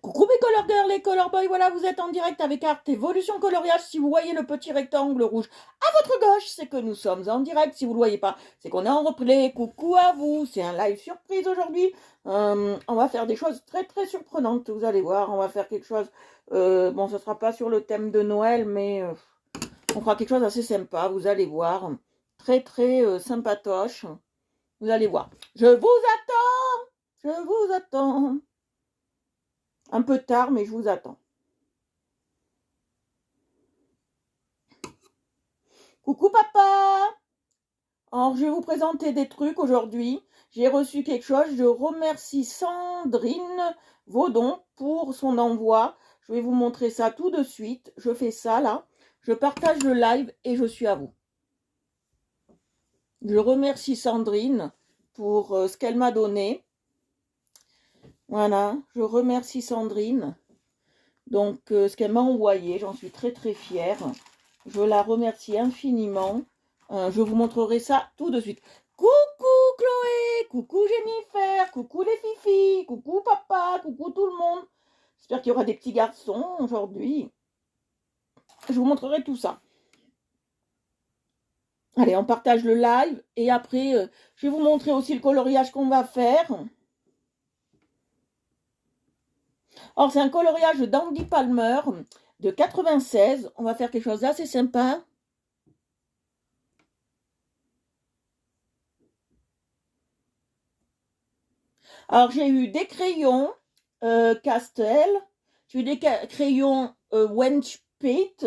Coucou mes color girls et color boys, voilà, vous êtes en direct avec Art Evolution Coloriage. Si vous voyez le petit rectangle rouge à votre gauche, c'est que nous sommes en direct. Si vous ne le voyez pas, c'est qu'on est en replay. Coucou à vous, c'est un live surprise aujourd'hui. On va faire des choses très très surprenantes, vous allez voir. On va faire quelque chose, bon, ce sera pas sur le thème de Noël, mais on fera quelque chose d'assez sympa, vous allez voir. Très très sympatoche, vous allez voir. Je vous attends. Un peu tard, mais je vous attends. Coucou papa! Alors, je vais vous présenter des trucs aujourd'hui. J'ai reçu quelque chose. Je remercie Sandrine Vaudon pour son envoi. Je vais vous montrer ça tout de suite. Je fais ça là. Je partage le live et je suis à vous. Je remercie Sandrine pour ce qu'elle m'a donné. Voilà, je remercie Sandrine. Donc, ce qu'elle m'a envoyé, j'en suis très très fière. Je la remercie infiniment. Je vous montrerai ça tout de suite. Coucou Chloé, coucou Jennifer, coucou les filles, coucou papa, coucou tout le monde. J'espère qu'il y aura des petits garçons aujourd'hui. Je vous montrerai tout ça. Allez, on partage le live et après, je vais vous montrer aussi le coloriage qu'on va faire. Alors, c'est un coloriage d'Andy Palmer de 96. On va faire quelque chose d'assez sympa. Alors, j'ai eu des crayons Castel, j'ai eu des crayons Wench Pit,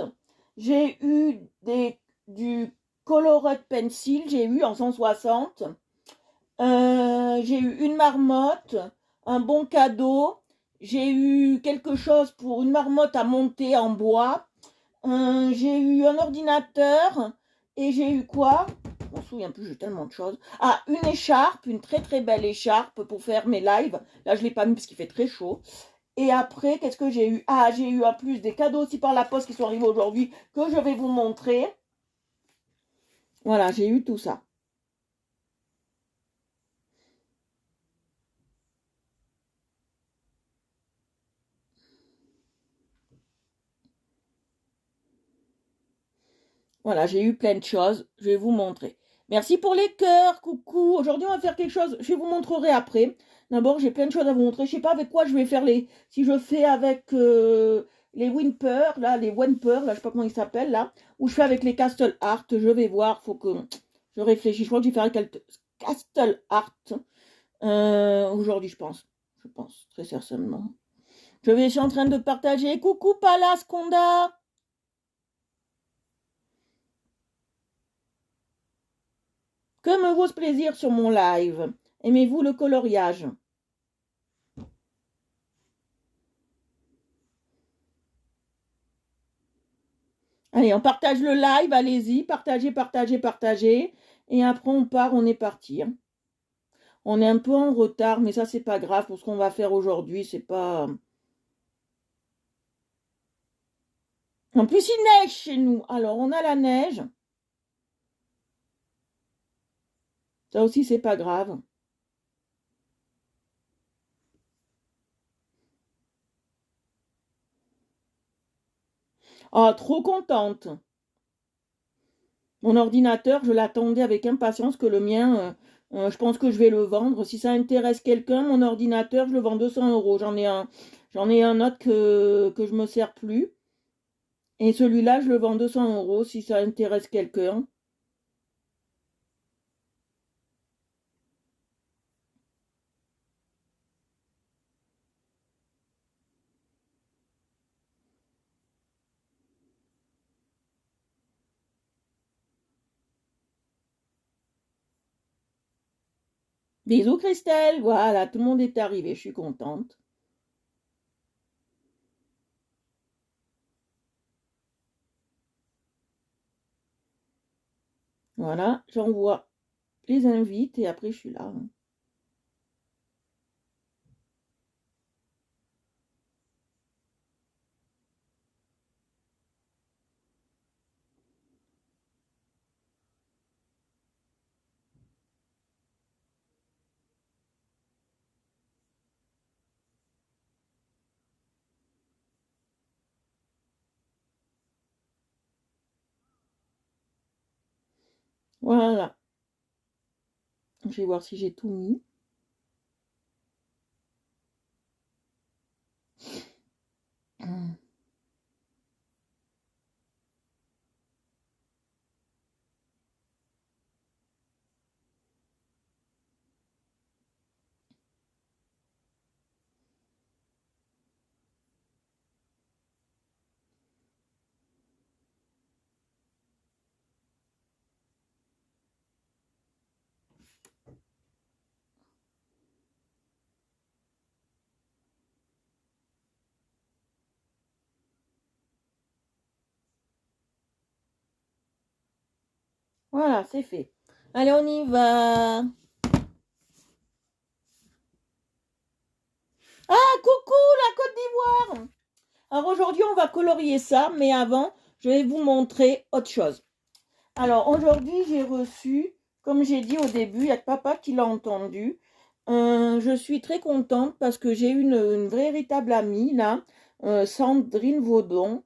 j'ai eu du Colored Pencil, j'ai eu en 160. J'ai eu une marmotte, un bon cadeau, j'ai eu quelque chose pour une marmotte à monter en bois, j'ai eu un ordinateur et j'ai eu quoi? Je m'en souviens plus, j'ai tellement de choses. Ah, une écharpe, une très très belle écharpe pour faire mes lives. Là, je ne l'ai pas mis parce qu'il fait très chaud. Et après, qu'est-ce que j'ai eu? Ah, j'ai eu en plus des cadeaux aussi par la poste qui sont arrivés aujourd'hui que je vais vous montrer. Voilà, j'ai eu tout ça. Voilà, j'ai eu plein de choses. Je vais vous montrer. Merci pour les cœurs, coucou. Aujourd'hui, on va faire quelque chose. Je vous montrerai après. D'abord, j'ai plein de choses à vous montrer. Je sais pas avec quoi je vais faire les. Si je fais avec les Wimper, là, les Wimper, là, je sais pas comment ils s'appellent, là. Ou je fais avec les Castle Art. Je vais voir. Faut que je réfléchisse. Je crois que je vais faire avec Castle Art. Aujourd'hui, je pense. Je pense, très certainement. Je suis en train de partager. Coucou, Palace Conda. Que me vaut ce plaisir sur mon live? Aimez-vous le coloriage? Allez, on partage le live, allez-y, partagez, partagez, partagez. Et après, on part, on est parti. On est un peu en retard, mais ça, c'est pas grave pour ce qu'on va faire aujourd'hui. C'est pas. En plus, il neige chez nous. Alors, on a la neige. Ça aussi, c'est pas grave. Ah, trop contente. Mon ordinateur, je l'attendais avec impatience que le mien, je pense que je vais le vendre. Si ça intéresse quelqu'un, mon ordinateur, je le vends 200 euros. J'en ai un autre que je me sers plus. Et celui-là, je le vends 200 euros si ça intéresse quelqu'un. Bisous Christelle, voilà, tout le monde est arrivé, je suis contente. Voilà, j'envoie les invites et après je suis là. Voilà. Je vais voir si j'ai tout mis. Voilà, c'est fait. Allez, on y va. Ah, coucou la Côte d'Ivoire. Alors aujourd'hui, on va colorier ça, mais avant, je vais vous montrer autre chose. Alors aujourd'hui, j'ai reçu, comme j'ai dit au début, il y a que papa qui l'a entendu. Je suis très contente parce que j'ai une véritable amie, là, Sandrine Vaudon,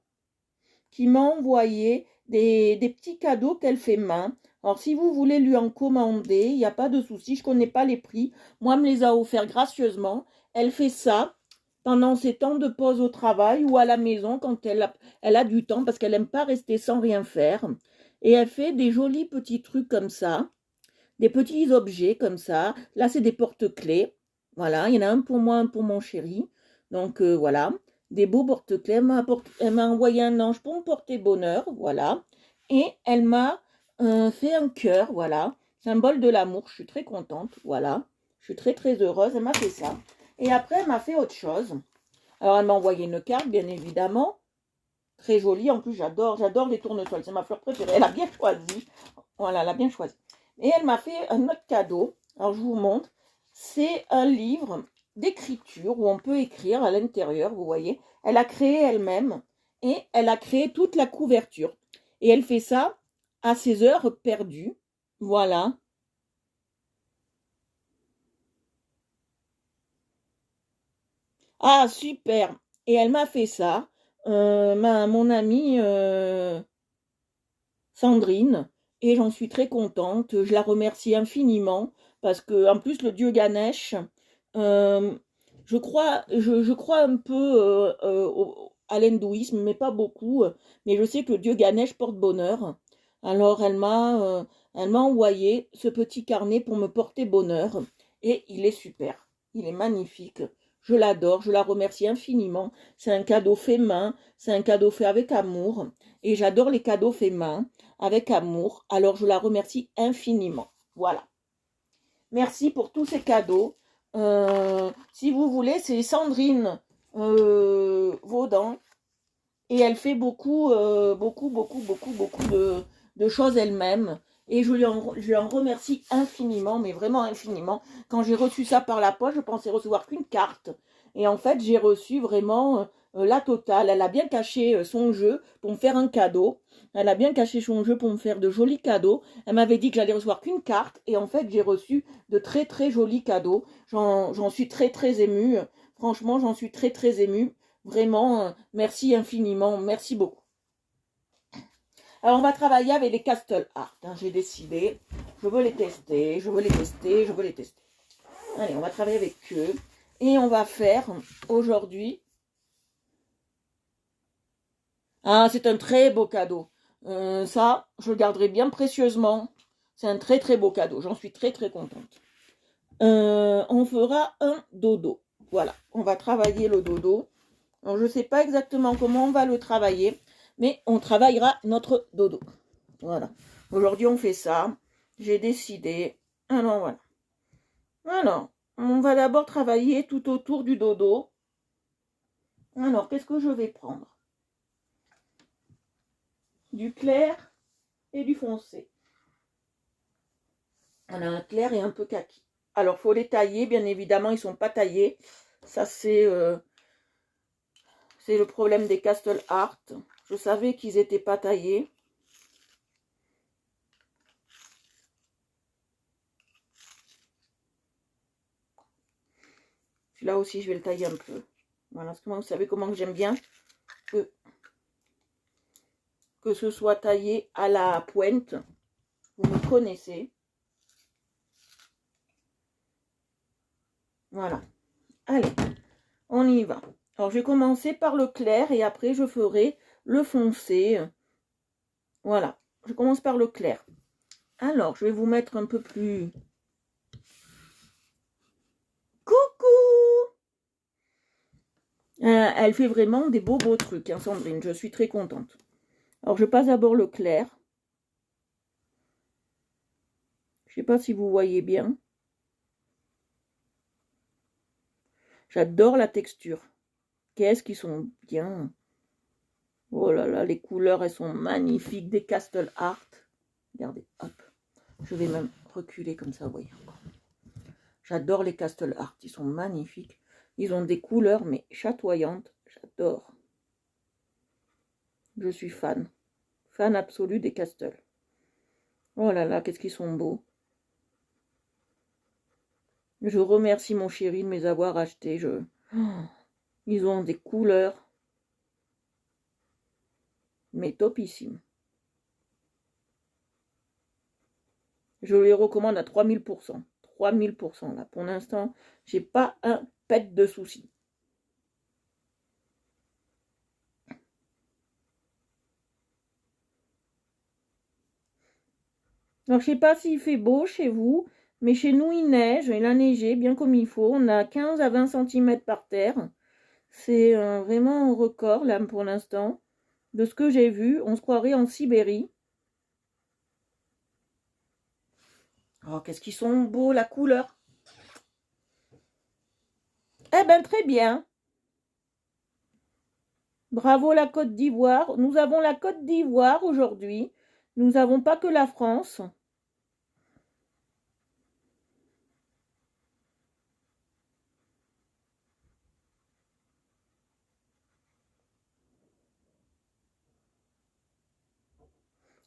qui m'a envoyé des petits cadeaux qu'elle fait main. Alors, si vous voulez lui en commander, il n'y a pas de souci, je ne connais pas les prix. Moi, elle me les a offerts gracieusement. Elle fait ça pendant ses temps de pause au travail ou à la maison quand elle a du temps parce qu'elle n'aime pas rester sans rien faire. Et elle fait des jolis petits trucs comme ça, des petits objets comme ça. Là, c'est des porte-clés. Voilà, il y en a un pour moi, un pour mon chéri. Donc, voilà, des beaux porte-clés. Elle m'a envoyé un ange pour me porter bonheur, voilà. Et elle m'a fait un cœur, voilà, symbole de l'amour. Je suis très contente, voilà. Je suis très, très heureuse. Elle m'a fait ça. Et après, elle m'a fait autre chose. Alors, elle m'a envoyé une carte, bien évidemment. Très jolie. En plus, j'adore les tournesols. C'est ma fleur préférée. Elle a bien choisi. Voilà, elle a bien choisi. Et elle m'a fait un autre cadeau. Alors, je vous montre. C'est un livre d'écriture où on peut écrire à l'intérieur, vous voyez. Elle a créé elle-même et elle a créé toute la couverture. Et elle fait ça à ses heures perdues. Voilà. Ah, super. Et elle m'a fait ça. Mon amie Sandrine, et j'en suis très contente. Je la remercie infiniment parce que, en plus, le dieu Ganesh, euh, je crois un peu à l'hindouisme, mais pas beaucoup. Mais je sais que le dieu Ganesh porte bonheur. Alors, elle m'a envoyé ce petit carnet pour me porter bonheur, et il est super. Il est magnifique. Je l'adore, je la remercie infiniment. C'est un cadeau fait main, c'est un cadeau fait avec amour, et j'adore les cadeaux faits main avec amour. Alors je la remercie infiniment. Voilà. Merci pour tous ces cadeaux. Si vous voulez, c'est Sandrine Vaudan. Et elle fait beaucoup de choses elle-même. Et je lui en remercie infiniment, mais vraiment infiniment. Quand j'ai reçu ça par la poste, je pensais recevoir qu'une carte. Et en fait, j'ai reçu vraiment la totale. Elle a bien caché son jeu pour me faire un cadeau. Elle a bien caché son jeu pour me faire de jolis cadeaux. Elle m'avait dit que j'allais recevoir qu'une carte. Et en fait, j'ai reçu de très très jolis cadeaux. J'en suis très très émue. Franchement, j'en suis très très émue. Vraiment, merci infiniment, merci beaucoup. Alors, on va travailler avec les Castle Art. Hein, j'ai décidé, je veux les tester, je veux les tester, je veux les tester. Allez, on va travailler avec eux. Et on va faire aujourd'hui... Ah, c'est un très beau cadeau. Ça, je le garderai bien précieusement. C'est un très très beau cadeau. J'en suis très très contente. On fera un dodo. Voilà, on va travailler le dodo. Alors, je ne sais pas exactement comment on va le travailler, mais on travaillera notre dodo. Voilà. Aujourd'hui, on fait ça. J'ai décidé. Alors, voilà. Alors, on va d'abord travailler tout autour du dodo. Alors, qu'est-ce que je vais prendre? Du clair et du foncé. On a un clair et un peu kaki. Alors, il faut les tailler. Bien évidemment, ils ne sont pas taillés. Ça, c'est le problème des Castle Art. Je savais qu'ils n'étaient pas taillés. Là aussi, je vais le tailler un peu. Voilà, parce que moi, vous savez comment j'aime bien que ce soit taillé à la pointe. Vous me connaissez. Voilà. Allez, on y va. Alors, je vais commencer par le clair et après, je ferai le foncé. Voilà, je commence par le clair. Alors, je vais vous mettre un peu plus... Coucou! Elle fait vraiment des beaux trucs, hein, Sandrine. Je suis très contente. Alors, je passe d'abord le clair. Je ne sais pas si vous voyez bien. J'adore la texture. Qu'est-ce qu'ils sont bien. Oh là là, les couleurs, elles sont magnifiques. Des Castle Art. Regardez, hop. Je vais même reculer comme ça, vous voyez. J'adore les Castle Art. Ils sont magnifiques. Ils ont des couleurs, mais chatoyantes. J'adore. Je suis fan. Fan absolu des Castle. Oh là là, qu'est-ce qu'ils sont beaux. Je remercie mon chéri de me les avoir achetés. Ils ont des couleurs, mais topissimes. Je les recommande à 3000%. 3000% là. Pour l'instant, j'ai pas un pet de soucis. Alors, je sais pas s'il fait beau chez vous, mais chez nous, il neige. Il a neigé bien comme il faut. On a 15 à 20 cm par terre. C'est vraiment un record, là, pour l'instant. De ce que j'ai vu, on se croirait en Sibérie. Oh, qu'est-ce qu'ils sont beaux, la couleur. Eh ben, très bien. Bravo la Côte d'Ivoire. Nous avons la Côte d'Ivoire aujourd'hui. Nous n'avons pas que la France.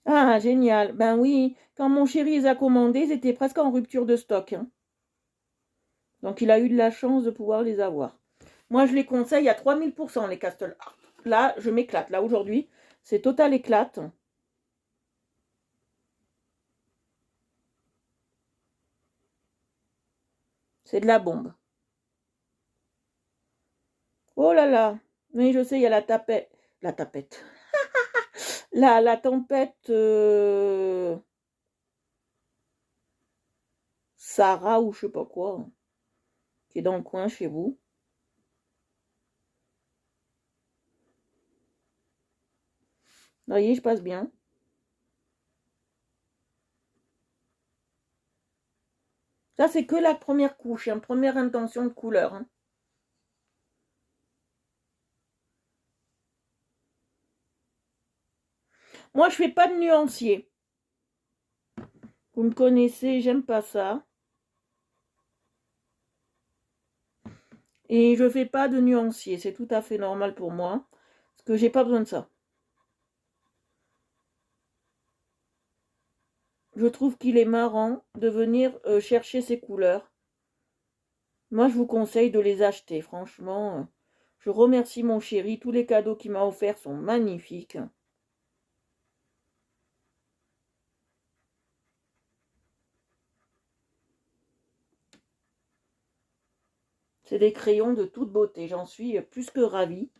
Ah, génial. Ben oui, quand mon chéri les a commandés, ils étaient presque en rupture de stock, hein. Donc il a eu de la chance de pouvoir les avoir. Moi, je les conseille à 3000% les Castle Art. Là, je m'éclate. Là, aujourd'hui, c'est total éclate. C'est de la bombe. Oh là là. Oui, je sais, il y a la tapette. La tapette. La tempête Sarah ou je sais pas quoi, hein, qui est dans le coin chez vous. Vous voyez, je passe bien. Ça, c'est que la première couche, hein, première intention de couleur, hein. Moi, je fais pas de nuancier. Vous me connaissez, j'aime pas ça. Et je fais pas de nuancier. C'est tout à fait normal pour moi. Parce que j'ai pas besoin de ça. Je trouve qu'il est marrant de venir chercher ces couleurs. Moi, je vous conseille de les acheter. Franchement, je remercie mon chéri. Tous les cadeaux qu'il m'a offerts sont magnifiques. C'est des crayons de toute beauté. J'en suis plus que ravie.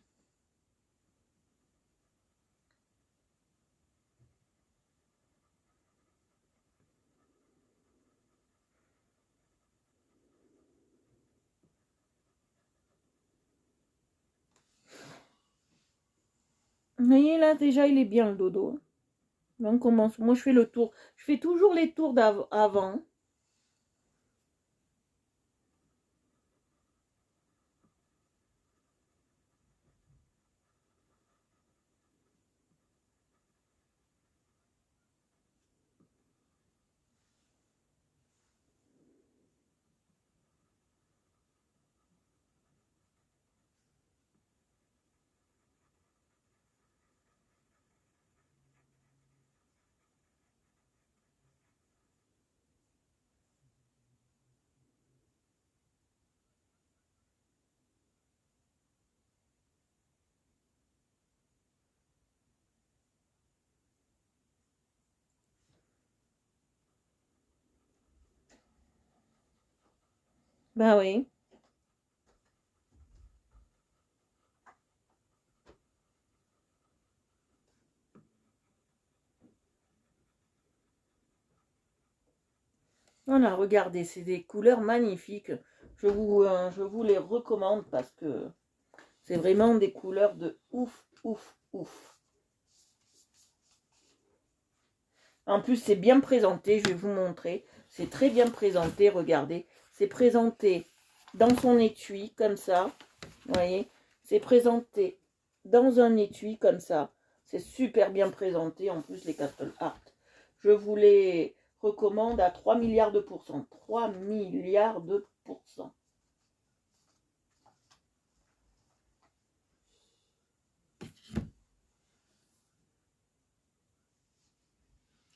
Vous voyez là, déjà, il est bien le dodo. Là, on commence. Moi, je fais le tour. Je fais toujours les tours d'avant. Ben oui. Voilà, regardez, c'est des couleurs magnifiques. Je vous les recommande parce que c'est vraiment des couleurs de ouf, ouf, ouf. En plus, c'est bien présenté, je vais vous montrer. C'est très bien présenté, regardez. C'est présenté dans son étui, comme ça. Vous voyez, c'est présenté dans un étui, comme ça. C'est super bien présenté, en plus, les Castle Art. Je vous les recommande à 3 milliards de pourcents. 3 milliards de pourcents.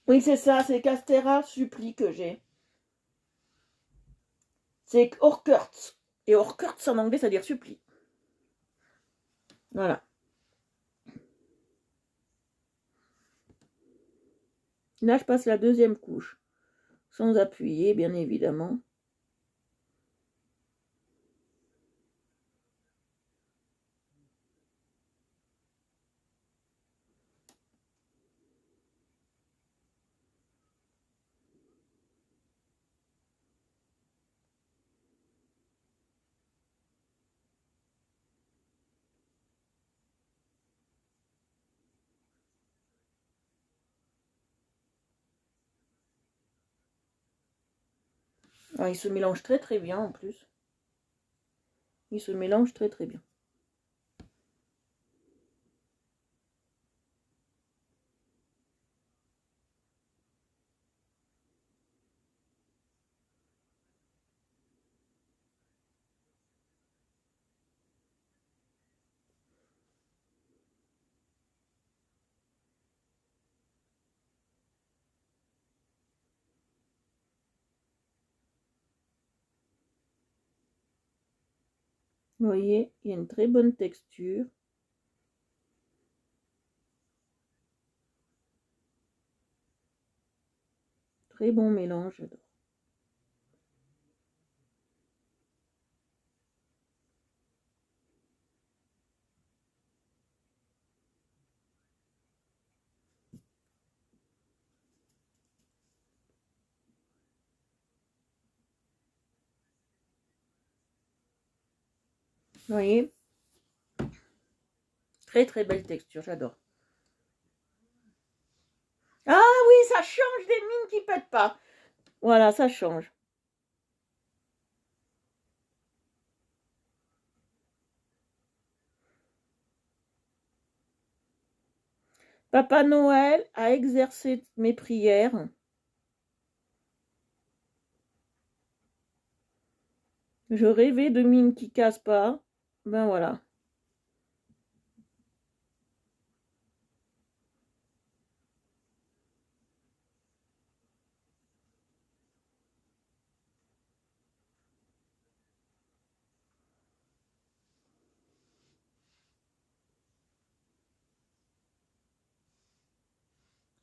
Oui, c'est ça, c'est Castera Suppli que j'ai. C'est Orkurtz. Et Orkurtz en anglais, ça veut dire suppli. Voilà. Là, je passe la deuxième couche. Sans appuyer, bien évidemment. Ah, il se mélange très très bien en plus. Il se mélange très très bien. Vous voyez, il y a une très bonne texture. Très bon mélange, j'adore. Vous voyez, très très belle texture, j'adore. Ah oui, ça change des mines qui pètent pas. Voilà, ça change. Papa Noël a exercé mes prières. Je rêvais de mines qui cassent pas. Ben voilà.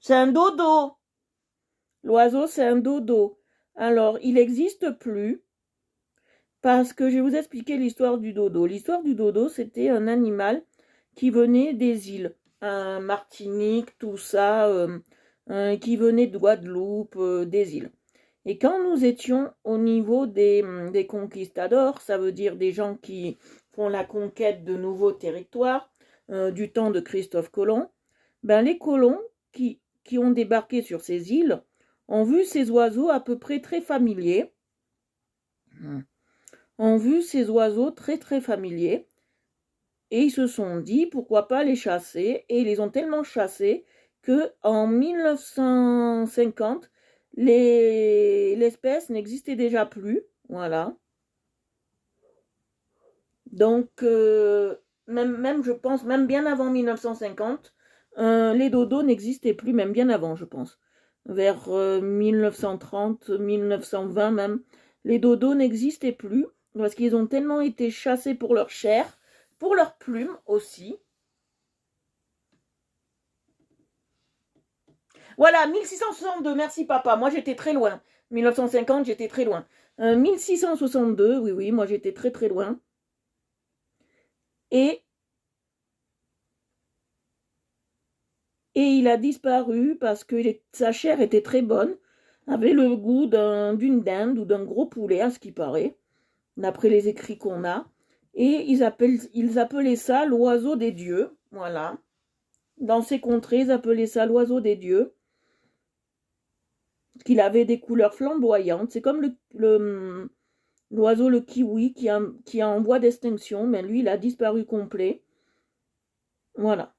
C'est un dodo. L'oiseau, c'est un dodo. Alors, il n'existe plus parce que je vais vous expliquer l'histoire du dodo. L'histoire du dodo, c'était un animal qui venait des îles, Martinique, tout ça, qui venait de Guadeloupe, des îles. Et quand nous étions au niveau des conquistadors, ça veut dire des gens qui font la conquête de nouveaux territoires, du temps de Christophe Colomb, ben les colons qui ont débarqué sur ces îles ont vu ces oiseaux à peu près très familiers, ont vu ces oiseaux très très familiers, et ils se sont dit pourquoi pas les chasser, et ils les ont tellement chassés que en 1950, l'espèce n'existait déjà plus, voilà. Donc, même, je pense, même bien avant 1950, les dodos n'existaient plus, même bien avant, je pense. Vers 1930, 1920 même, les dodos n'existaient plus, parce qu'ils ont tellement été chassés pour leur chair, pour leurs plumes aussi. Voilà, 1662, merci papa. Moi j'étais très loin. 1950, j'étais très loin. 1662, oui, oui, moi j'étais très très loin. Et il a disparu parce que sa chair était très bonne, avait le goût d'une dinde ou d'un gros poulet, à ce qui paraît, d'après les écrits qu'on a. Et ils appelaient ça l'oiseau des dieux, voilà. Dans ces contrées, ils appelaient ça l'oiseau des dieux, qu'il avait des couleurs flamboyantes. C'est comme l'oiseau, le kiwi, qui est en voie d'extinction, mais lui, il a disparu complet. Voilà.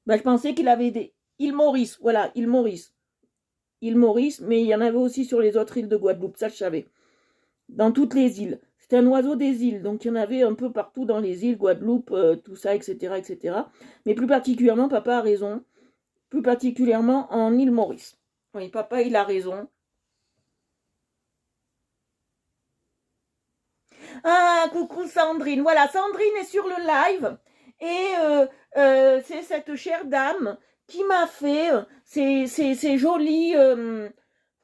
Ben, je pensais qu'il avait des... Île Maurice, voilà, île Maurice. Île Maurice, mais il y en avait aussi sur les autres îles de Guadeloupe, ça je savais. Dans toutes les îles. C'est un oiseau des îles, donc il y en avait un peu partout dans les îles, Guadeloupe, tout ça, etc., etc. Mais plus particulièrement, papa a raison, plus particulièrement en île Maurice. Oui, papa, il a raison. Ah, coucou Sandrine. Voilà, Sandrine est sur le live et c'est cette chère dame qui m'a fait ces jolis,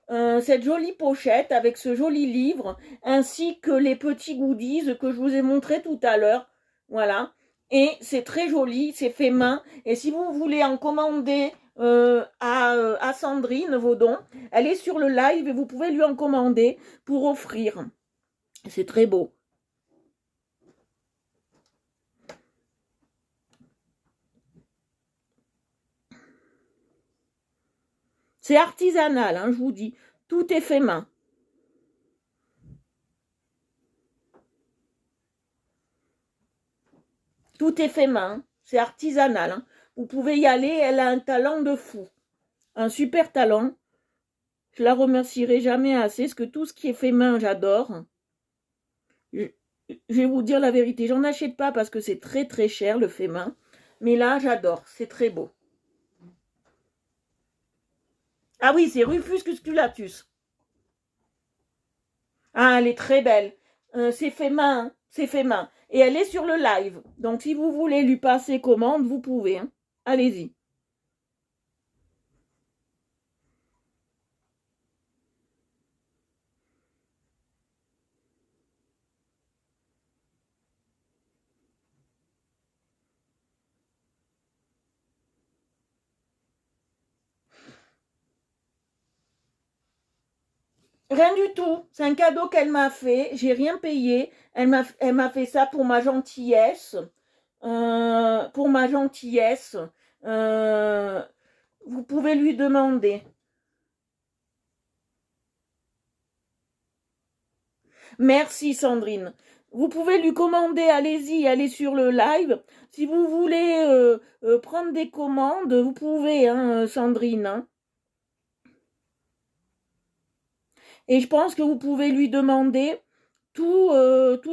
cette jolie pochette avec ce joli livre ainsi que les petits goodies que je vous ai montrés tout à l'heure. Voilà. Et c'est très joli, c'est fait main. Et si vous voulez en commander à Sandrine Vaudon, elle est sur le live et vous pouvez lui en commander pour offrir. C'est très beau. C'est artisanal, hein, je vous dis. Tout est fait main. Tout est fait main. C'est artisanal. Hein. Vous pouvez y aller. Elle a un talent de fou. Un super talent. Je la remercierai jamais assez. Parce que tout ce qui est fait main, j'adore. Je vais vous dire la vérité. J'en achète pas parce que c'est très très cher le fait main. Mais là, j'adore. C'est très beau. Ah oui, c'est Rufus Cusculatus. Ah, elle est très belle. C'est fait main, c'est fait main. Et elle est sur le live. Donc si vous voulez lui passer commande, vous pouvez. Hein. Allez-y. Rien du tout. C'est un cadeau qu'elle m'a fait. J'ai rien payé. Elle m'a fait ça pour ma gentillesse. Pour ma gentillesse. Euh, vous pouvez lui demander. Merci Sandrine. Vous pouvez lui commander, allez-y, allez sur le live. Si vous voulez prendre des commandes, vous pouvez, hein, Sandrine. Hein. Et je pense que vous pouvez lui demander tous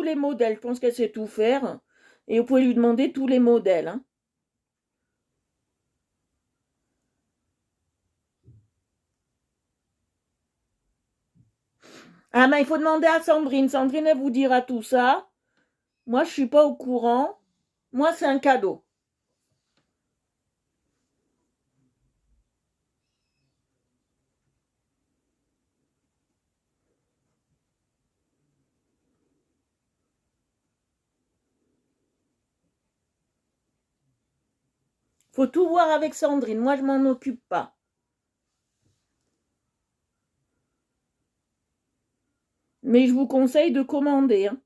les modèles. Je pense qu'elle sait tout faire. Et vous pouvez lui demander tous les modèles. Hein. Ah ben il faut demander à Sandrine. Sandrine, elle vous dira tout ça. Moi, je suis pas au courant. Moi, c'est un cadeau. Faut tout voir avec Sandrine. Moi, je m'en occupe pas. Mais je vous conseille de commander. Hein.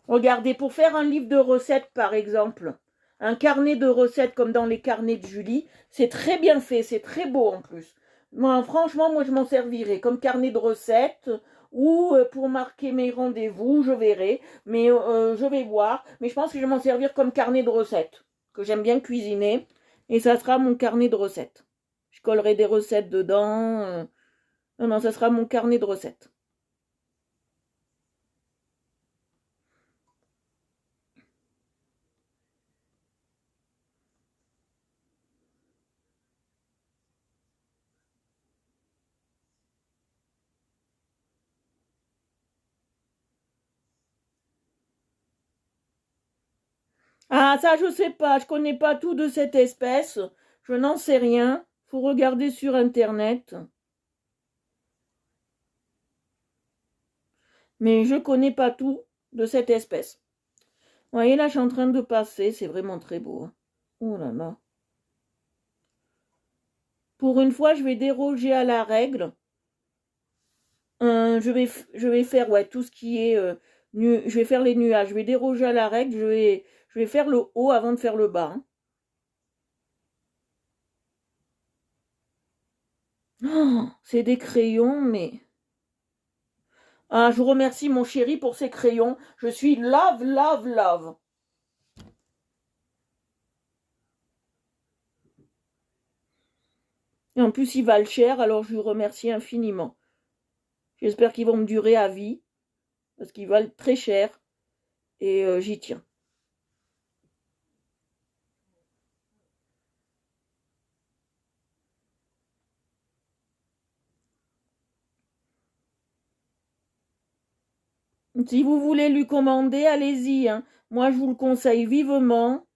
Regardez, pour faire un livre de recettes, par exemple, un carnet de recettes comme dans les carnets de Julie, c'est très bien fait, c'est très beau en plus. Moi, franchement, moi, je m'en servirai comme carnet de recettes ou pour marquer mes rendez-vous, je verrai, mais je vais voir. Mais je pense que je vais m'en servir comme carnet de recettes, que j'aime bien cuisiner, et ça sera mon carnet de recettes. Je collerai des recettes dedans. Non, non, ça sera mon carnet de recettes. Ah, ça, je sais pas. Je connais pas tout de cette espèce. Je n'en sais rien. Faut regarder sur Internet. Mais je connais pas tout de cette espèce. Vous voyez, là, je suis en train de passer. C'est vraiment très beau. Hein. Oh là là. Pour une fois, je vais déroger à la règle. Je vais faire ouais, tout ce qui est... je vais faire les nuages. Je vais déroger à la règle. Je vais faire le haut avant de faire le bas. Hein. Oh, c'est des crayons, mais... Ah, je vous remercie mon chéri pour ces crayons. Je suis love, love, love. Et en plus, ils valent cher, alors je vous remercie infiniment. J'espère qu'ils vont me durer à vie, parce qu'ils valent très cher, et j'y tiens. Si vous voulez lui commander, allez-y. Hein. Moi, je vous le conseille vivement.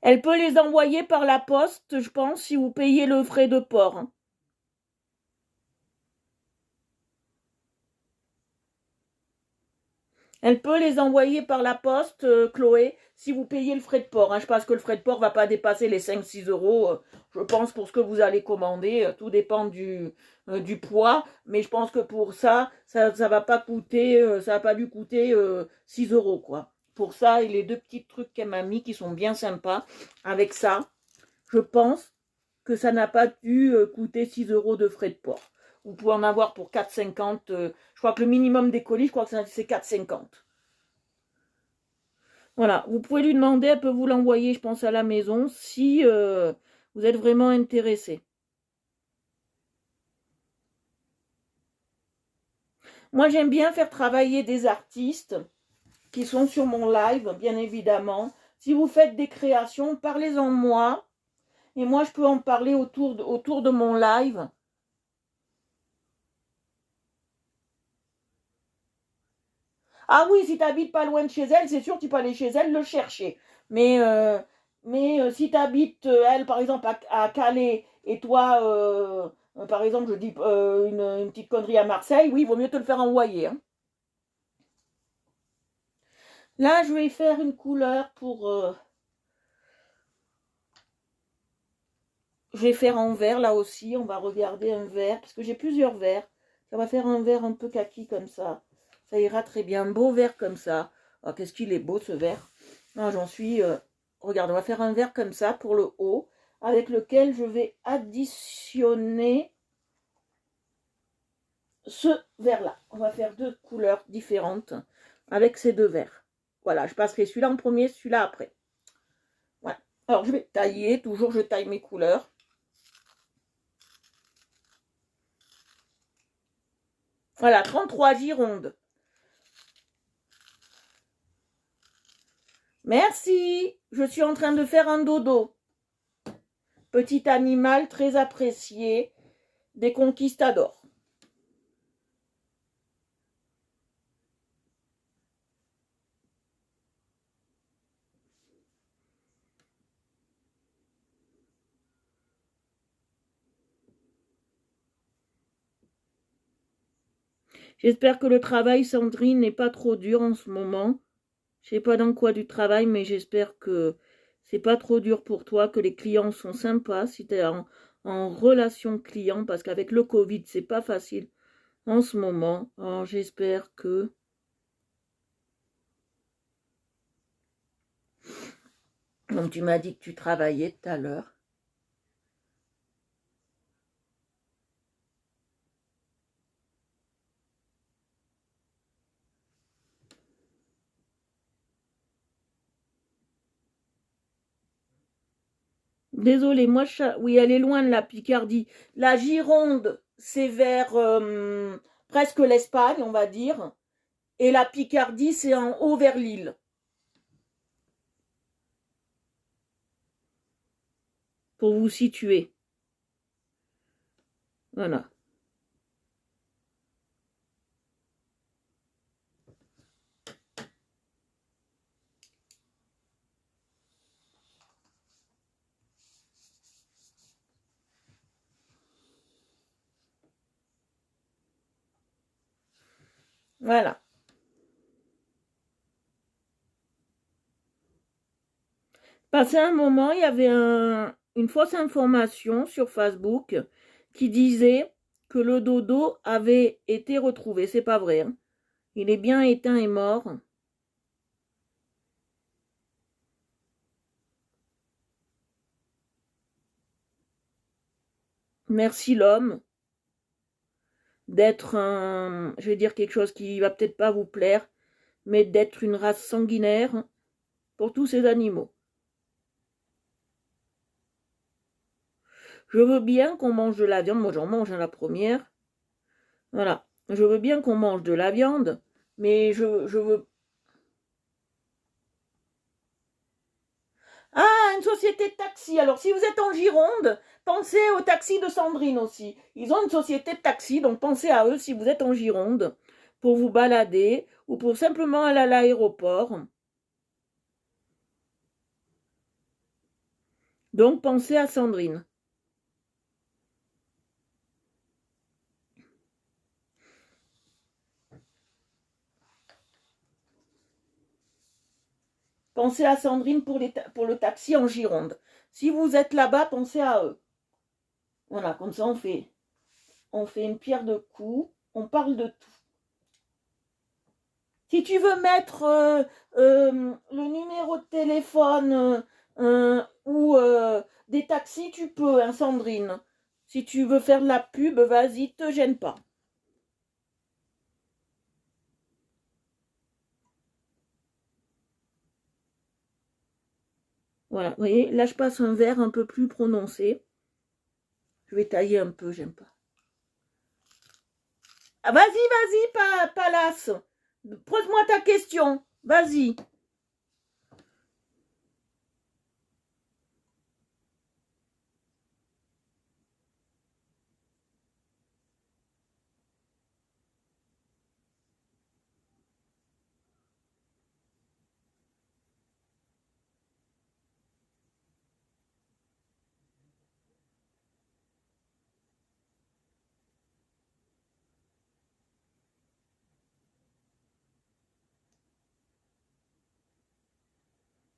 Elle peut les envoyer par la poste, je pense, si vous payez le frais de port. Hein. Elle peut les envoyer par la poste, Chloé, si vous payez le frais de port. Hein. Je pense que le frais de port ne va pas dépasser les 5-6 euros. Je pense pour ce que vous allez commander. Tout dépend du poids. Mais je pense que pour ça va pas coûter, ça va pas lui coûter 6 euros, quoi. Pour ça, et les deux petits trucs qu'elle m'a mis qui sont bien sympas, avec ça, je pense que ça n'a pas dû coûter 6 euros de frais de port. Vous pouvez en avoir pour 4,50. Je crois que le minimum des colis, je crois que c'est 4,50. Voilà, vous pouvez lui demander, elle peut vous l'envoyer, je pense, à la maison si vous êtes vraiment intéressé. Moi, j'aime bien faire travailler des artistes qui sont sur mon live, bien évidemment. Si vous faites des créations, parlez-en moi. Et moi, je peux en parler autour de mon live. Ah oui, si tu habites pas loin de chez elle, c'est sûr, tu peux aller chez elle le chercher. Mais, euh, mais si tu habites, elle, par exemple, à Calais, et toi, par exemple, je dis une petite connerie à Marseille, oui, il vaut mieux te le faire envoyer. Hein. Là, je vais faire une couleur pour... je vais faire en vert, là aussi. On va regarder un vert, parce que j'ai plusieurs verts. Ça va faire un vert un peu kaki comme ça. Ça ira très bien. Un beau vert comme ça. Oh, qu'est-ce qu'il est beau, ce vert. Non, j'en suis... regarde, on va faire un vert comme ça pour le haut, avec lequel je vais additionner ce vert-là. On va faire deux couleurs différentes avec ces deux verts. Voilà, je passerai celui-là en premier, celui-là après. Voilà. Alors, je vais tailler. Toujours, je taille mes couleurs. Voilà, 33 girondes. Merci. Je suis en train de faire un dodo. Petit animal très apprécié des conquistadors. J'espère que le travail, Sandrine, n'est pas trop dur en ce moment. Je sais pas dans quoi du travail, mais j'espère que c'est pas trop dur pour toi, que les clients sont sympas si tu es en relation client, parce qu'avec le Covid, c'est pas facile en ce moment. Alors j'espère que... Donc tu m'as dit que tu travaillais tout à l'heure. Désolée, moi, oui, elle est loin de la Picardie. La Gironde, c'est vers presque l'Espagne, on va dire. Et la Picardie, c'est en haut vers l'île. Pour vous situer. Voilà. Voilà. Passé un moment, il y avait une fausse information sur Facebook qui disait que le dodo avait été retrouvé. C'est pas vrai, hein. Il est bien éteint et mort. Merci l'homme d'être je vais dire quelque chose qui va peut-être pas vous plaire, mais d'être une race sanguinaire pour tous ces animaux. Je veux bien qu'on mange de la viande, moi j'en mange à la première. Voilà. Je veux bien qu'on mange de la viande, mais je veux... Ah, une société de taxi. Alors, si vous êtes en Gironde, pensez au taxi de Sandrine aussi. Ils ont une société de taxi, donc pensez à eux si vous êtes en Gironde, pour vous balader ou pour simplement aller à l'aéroport. Donc, pensez à Sandrine. Pensez à Sandrine pour le taxi en Gironde. Si vous êtes là-bas, pensez à eux. Voilà, comme ça on fait une pierre de coups, on parle de tout. Si tu veux mettre le numéro de téléphone ou des taxis, tu peux, hein, Sandrine. Si tu veux faire de la pub, vas-y, te gêne pas. Voilà, vous voyez, là je passe un vert un peu plus prononcé. Je vais tailler un peu, j'aime pas. Ah, vas-y, Palace. Pose-moi ta question. Vas-y.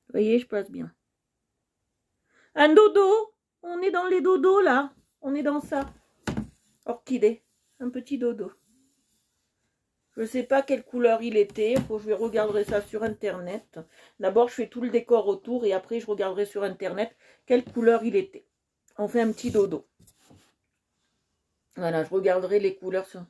Vous voyez, je passe bien. Un dodo. On est dans les dodos là. On est dans ça. Orchidée. Un petit dodo. Je ne sais pas quelle couleur il était. Je regarderai ça sur internet. D'abord, je fais tout le décor autour et après, je regarderai sur internet quelle couleur il était. On fait un petit dodo. Voilà, je regarderai les couleurs sur...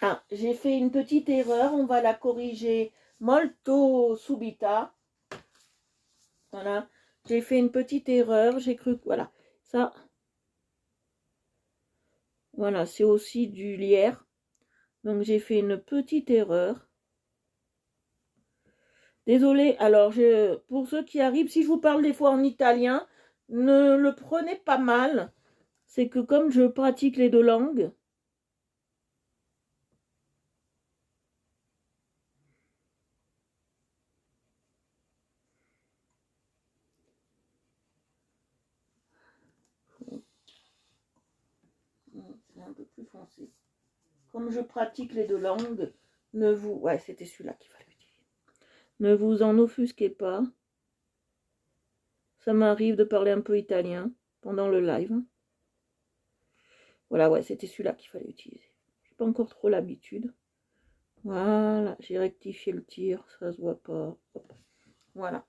Ah, j'ai fait une petite erreur. On va la corriger molto subita. Voilà. J'ai fait une petite erreur. J'ai cru que... Voilà. Ça... Voilà, c'est aussi du lierre. Donc, j'ai fait une petite erreur. Désolée, alors pour ceux qui arrivent, si je vous parle des fois en italien, ne le prenez pas mal. C'est que comme je pratique les deux langues, c'est un peu plus foncé. Comme je pratique les deux langues, ne vous... Ouais, c'était celui-là qu'il fallait utiliser. Ne vous en offusquez pas. Ça m'arrive de parler un peu italien pendant le live. Voilà, ouais, c'était celui-là qu'il fallait utiliser. J'ai pas encore trop l'habitude. Voilà, j'ai rectifié le tir, ça se voit pas. Hop. Voilà.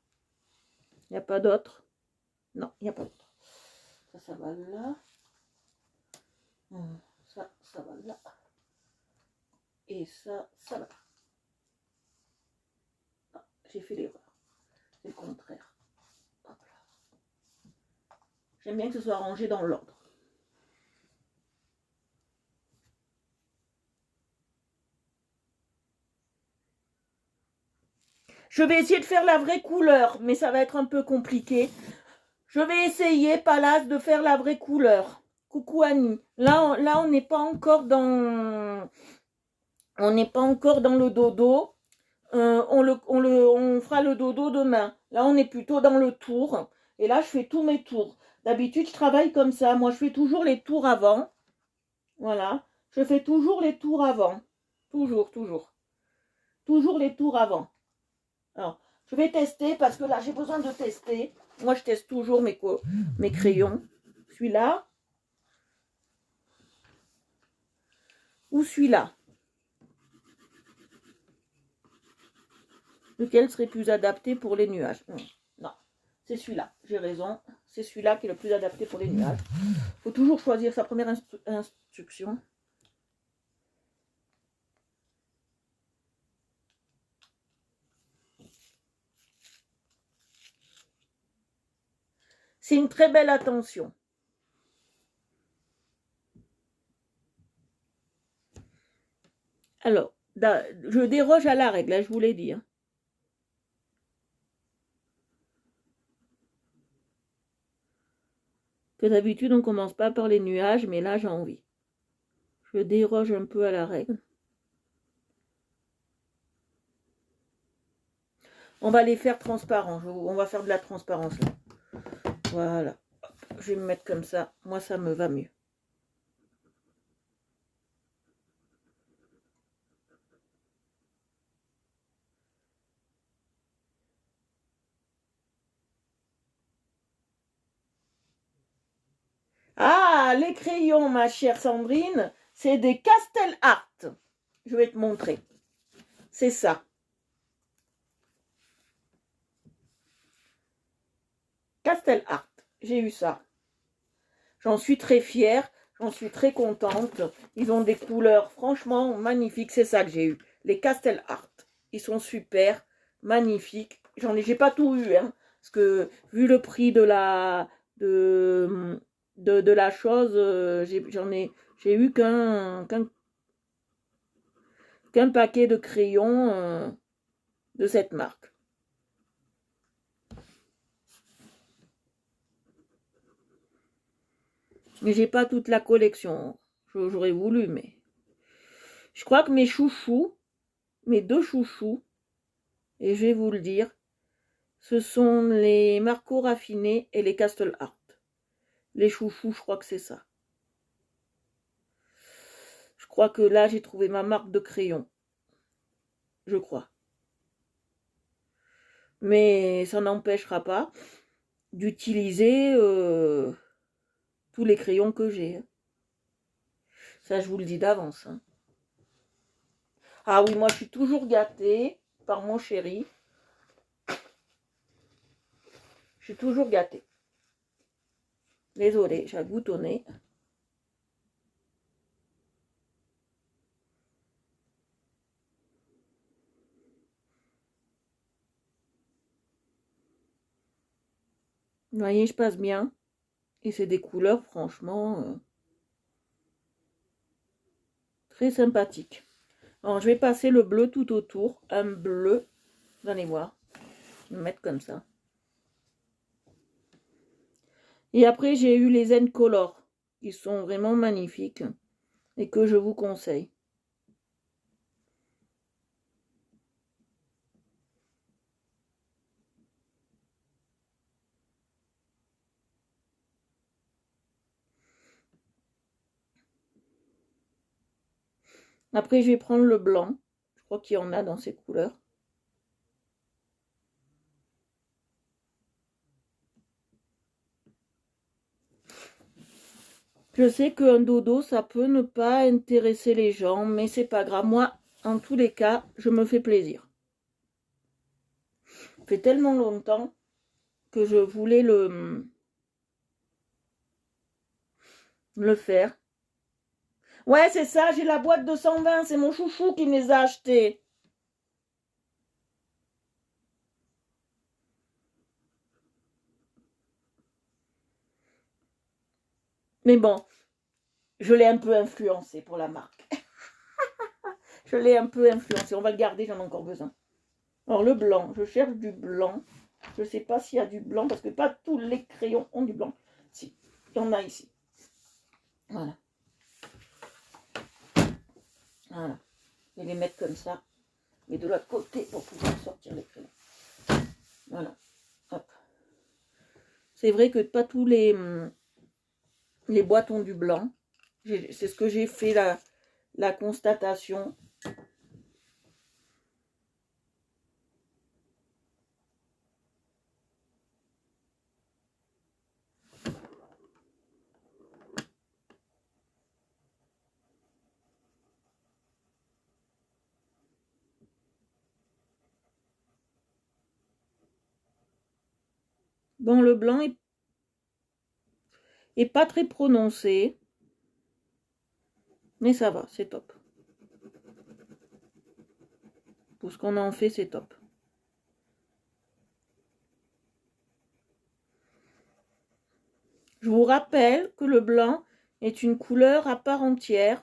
Il n'y a pas d'autre? Non, il n'y a pas d'autre. Ça va là. Ça va là. Et ça va là. Ah, j'ai fait l'erreur. C'est le contraire. Hop là. J'aime bien que ce soit rangé dans l'ordre. Je vais essayer de faire la vraie couleur, mais ça va être un peu compliqué. Je vais essayer, Palace, de faire la vraie couleur. Coucou Annie. Là on n'est pas encore dans On n'est pas encore dans le dodo. On fera le dodo demain. Là, on est plutôt dans le tour. Et là, je fais tous mes tours. D'habitude, je travaille comme ça. Moi, je fais toujours les tours avant. Voilà. Je fais toujours les tours avant. Toujours, toujours. Toujours les tours avant. Alors, je vais tester parce que là, j'ai besoin de tester. Moi, je teste toujours mes crayons. Celui-là. Ou celui-là. Lequel serait plus adapté pour les nuages? Non, c'est celui-là. J'ai raison. C'est celui-là qui est le plus adapté pour les nuages. Il faut toujours choisir sa première instruction. C'est une très belle attention. Alors, je déroge à la règle, hein, je vous l'ai dit. Hein. Que d'habitude, on ne commence pas par les nuages, mais là, j'ai envie. Je déroge un peu à la règle. On va les faire transparents. On va faire de la transparence là. Voilà. Je vais me mettre comme ça. Moi, ça me va mieux. Ah, les crayons, ma chère Sandrine, c'est des Castel Art. Je vais te montrer. C'est ça. Castel Art. J'ai eu ça. J'en suis très fière. J'en suis très contente. Ils ont des couleurs franchement magnifiques. C'est ça que j'ai eu. Les Castel Art. Ils sont super. Magnifiques. J'ai pas tout eu. Hein, parce que vu le prix de la... de la chose, j'ai eu qu'un paquet de crayons de cette marque. Mais j'ai pas toute la collection. J'aurais voulu, mais... Je crois que mes chouchous, mes deux chouchous, et je vais vous le dire, ce sont les Marco Raffiné et les Castel Art. Les chouchous, je crois que c'est ça. Je crois que là, j'ai trouvé ma marque de crayon. Je crois. Mais ça n'empêchera pas d'utiliser tous les crayons que j'ai. Ça, je vous le dis d'avance. Hein. Ah oui, moi, je suis toujours gâtée par mon chéri. Je suis toujours gâtée. Désolée, j'ai boutonné. Vous voyez, je passe bien. Et c'est des couleurs, franchement, très sympathiques. Alors, je vais passer le bleu tout autour. Un bleu. Vous allez voir. Je vais me mettre comme ça. Et après, j'ai eu les Zen Color. Ils sont vraiment magnifiques. Et que je vous conseille. Après, je vais prendre le blanc. Je crois qu'il y en a dans ces couleurs. Je sais qu'un dodo, ça peut ne pas intéresser les gens, mais c'est pas grave. Moi, en tous les cas, je me fais plaisir. Ça fait tellement longtemps que je voulais le faire. Ouais, c'est ça, j'ai la boîte de 120, c'est mon chouchou qui me les a achetés. Mais bon, je l'ai un peu influencé pour la marque. Je l'ai un peu influencé. On va le garder, j'en ai encore besoin. Alors le blanc, je cherche du blanc. Je ne sais pas s'il y a du blanc, parce que pas tous les crayons ont du blanc. Si, il y en a ici. Voilà. Voilà. Je vais les mettre comme ça. Et de l'autre côté pour pouvoir sortir les crayons. Voilà. Hop. C'est vrai que pas tous les boîtes ont du blanc. C'est ce que j'ai fait la constatation. Bon, le blanc est pas très prononcé. Mais ça va, c'est top. Pour ce qu'on en fait, c'est top. Je vous rappelle que le blanc est une couleur à part entière.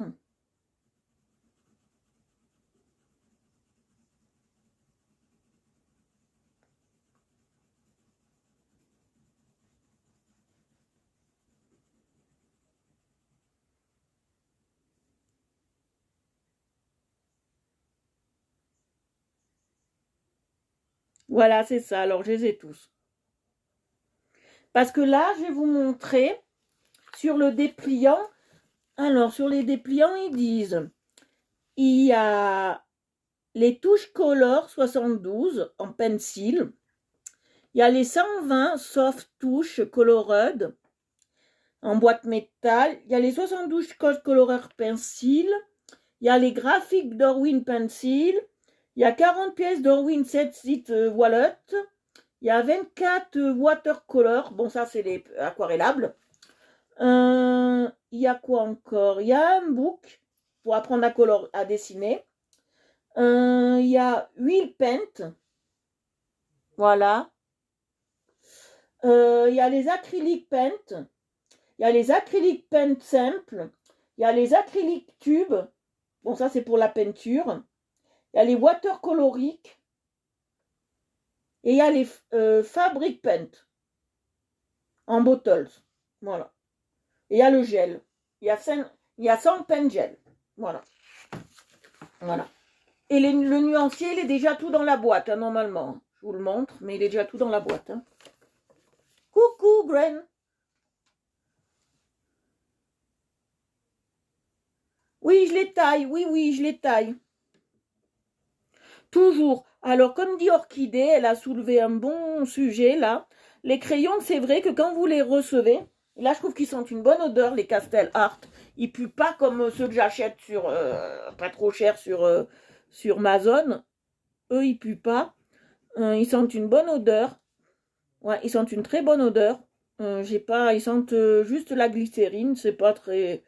Voilà, c'est ça. Alors, je les ai tous. Parce que là, je vais vous montrer sur le dépliant. Alors, sur les dépliants, ils disent, il y a les touches Color 72 en pencil. Il y a les 120 soft touches Colored en boîte métal. Il y a les 72 Code Colorer pencil. Il y a les graphiques Dorwin pencil. Il y a 40 pièces Dorwin 7 Zit wallet. Il y a 24 watercolor. Bon, ça, c'est les aquarellables. Il y a quoi encore? Il y a un book pour apprendre à dessiner. Il y a 8 paint. Voilà. Il y a les acryliques paint. Il y a les acryliques paint simples. Il y a les acryliques tubes. Bon, ça, c'est pour la peinture. Il y a les watercoloriques. Et il y a les fabric paint en bottles. Voilà. Et il y a le gel. Il y a 100 pen gel. Voilà. Voilà. Et le nuancier, il est déjà tout dans la boîte, hein, normalement. Je vous le montre, mais il est déjà tout dans la boîte. Hein. Coucou, Gren. Oui, je les taille. Oui, je les taille. Toujours. Alors, comme dit Orchidée, elle a soulevé un bon sujet, là. Les crayons, c'est vrai que quand vous les recevez, là, je trouve qu'ils sentent une bonne odeur, les Castel Art. Ils puent pas comme ceux que j'achète sur, pas trop cher sur Amazon. Eux, ils puent pas. Ils sentent une bonne odeur. Ouais, ils sentent une très bonne odeur. Ils sentent juste la glycérine. C'est pas très,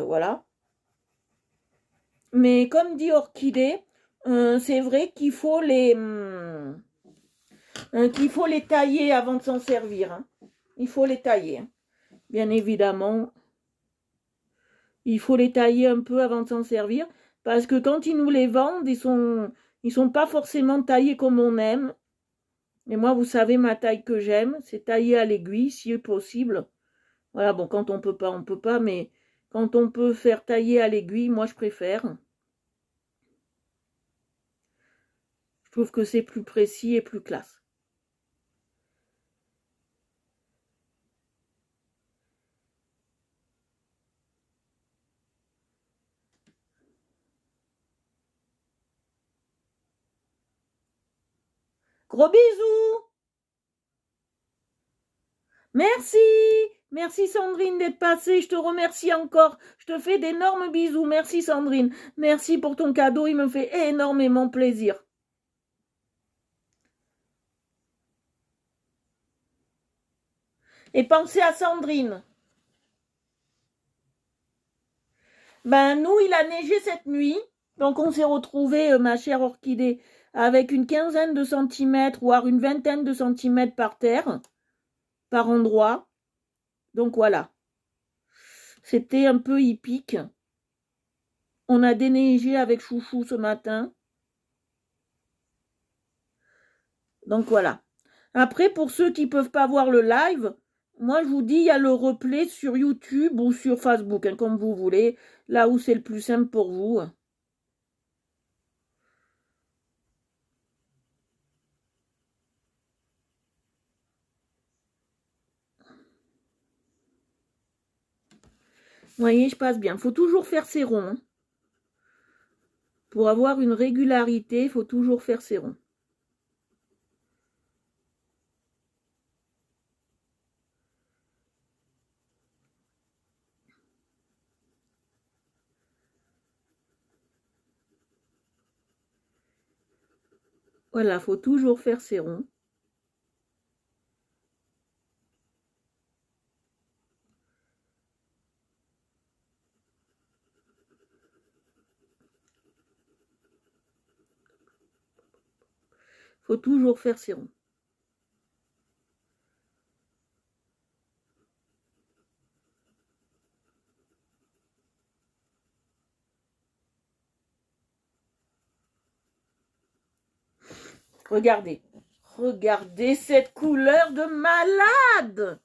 voilà. Mais comme dit Orchidée, c'est vrai qu'il faut les tailler avant de s'en servir. Hein. Il faut les tailler. Bien évidemment, il faut les tailler un peu avant de s'en servir. Parce que quand ils nous les vendent, ils sont pas forcément taillés comme on aime. Mais moi, vous savez ma taille que j'aime, c'est tailler à l'aiguille, si possible. Voilà, bon, quand on peut pas, mais quand on peut faire tailler à l'aiguille, moi, je préfère. Je trouve que c'est plus précis et plus classe. Gros bisous! Merci! Merci Sandrine d'être passée, je te remercie encore. Je te fais d'énormes bisous. Merci Sandrine. Merci pour ton cadeau, il me fait énormément plaisir. Et pensez à Sandrine. Ben nous, il a neigé cette nuit. Donc on s'est retrouvés, ma chère Orchidée, avec une quinzaine de centimètres, voire une vingtaine de centimètres par terre, par endroit. Donc voilà. C'était un peu hippique. On a déneigé avec Chouchou ce matin. Donc voilà. Après, pour ceux qui ne peuvent pas voir le live, moi je vous dis, il y a le replay sur YouTube ou sur Facebook, hein, comme vous voulez, là où c'est le plus simple pour vous. Vous voyez, je passe bien. Il faut toujours faire ses ronds. Hein. Pour avoir une régularité, il faut toujours faire ses ronds. Voilà, il faut toujours faire ses ronds. Faut toujours faire ses ronds. Regardez. Regardez cette couleur de malade.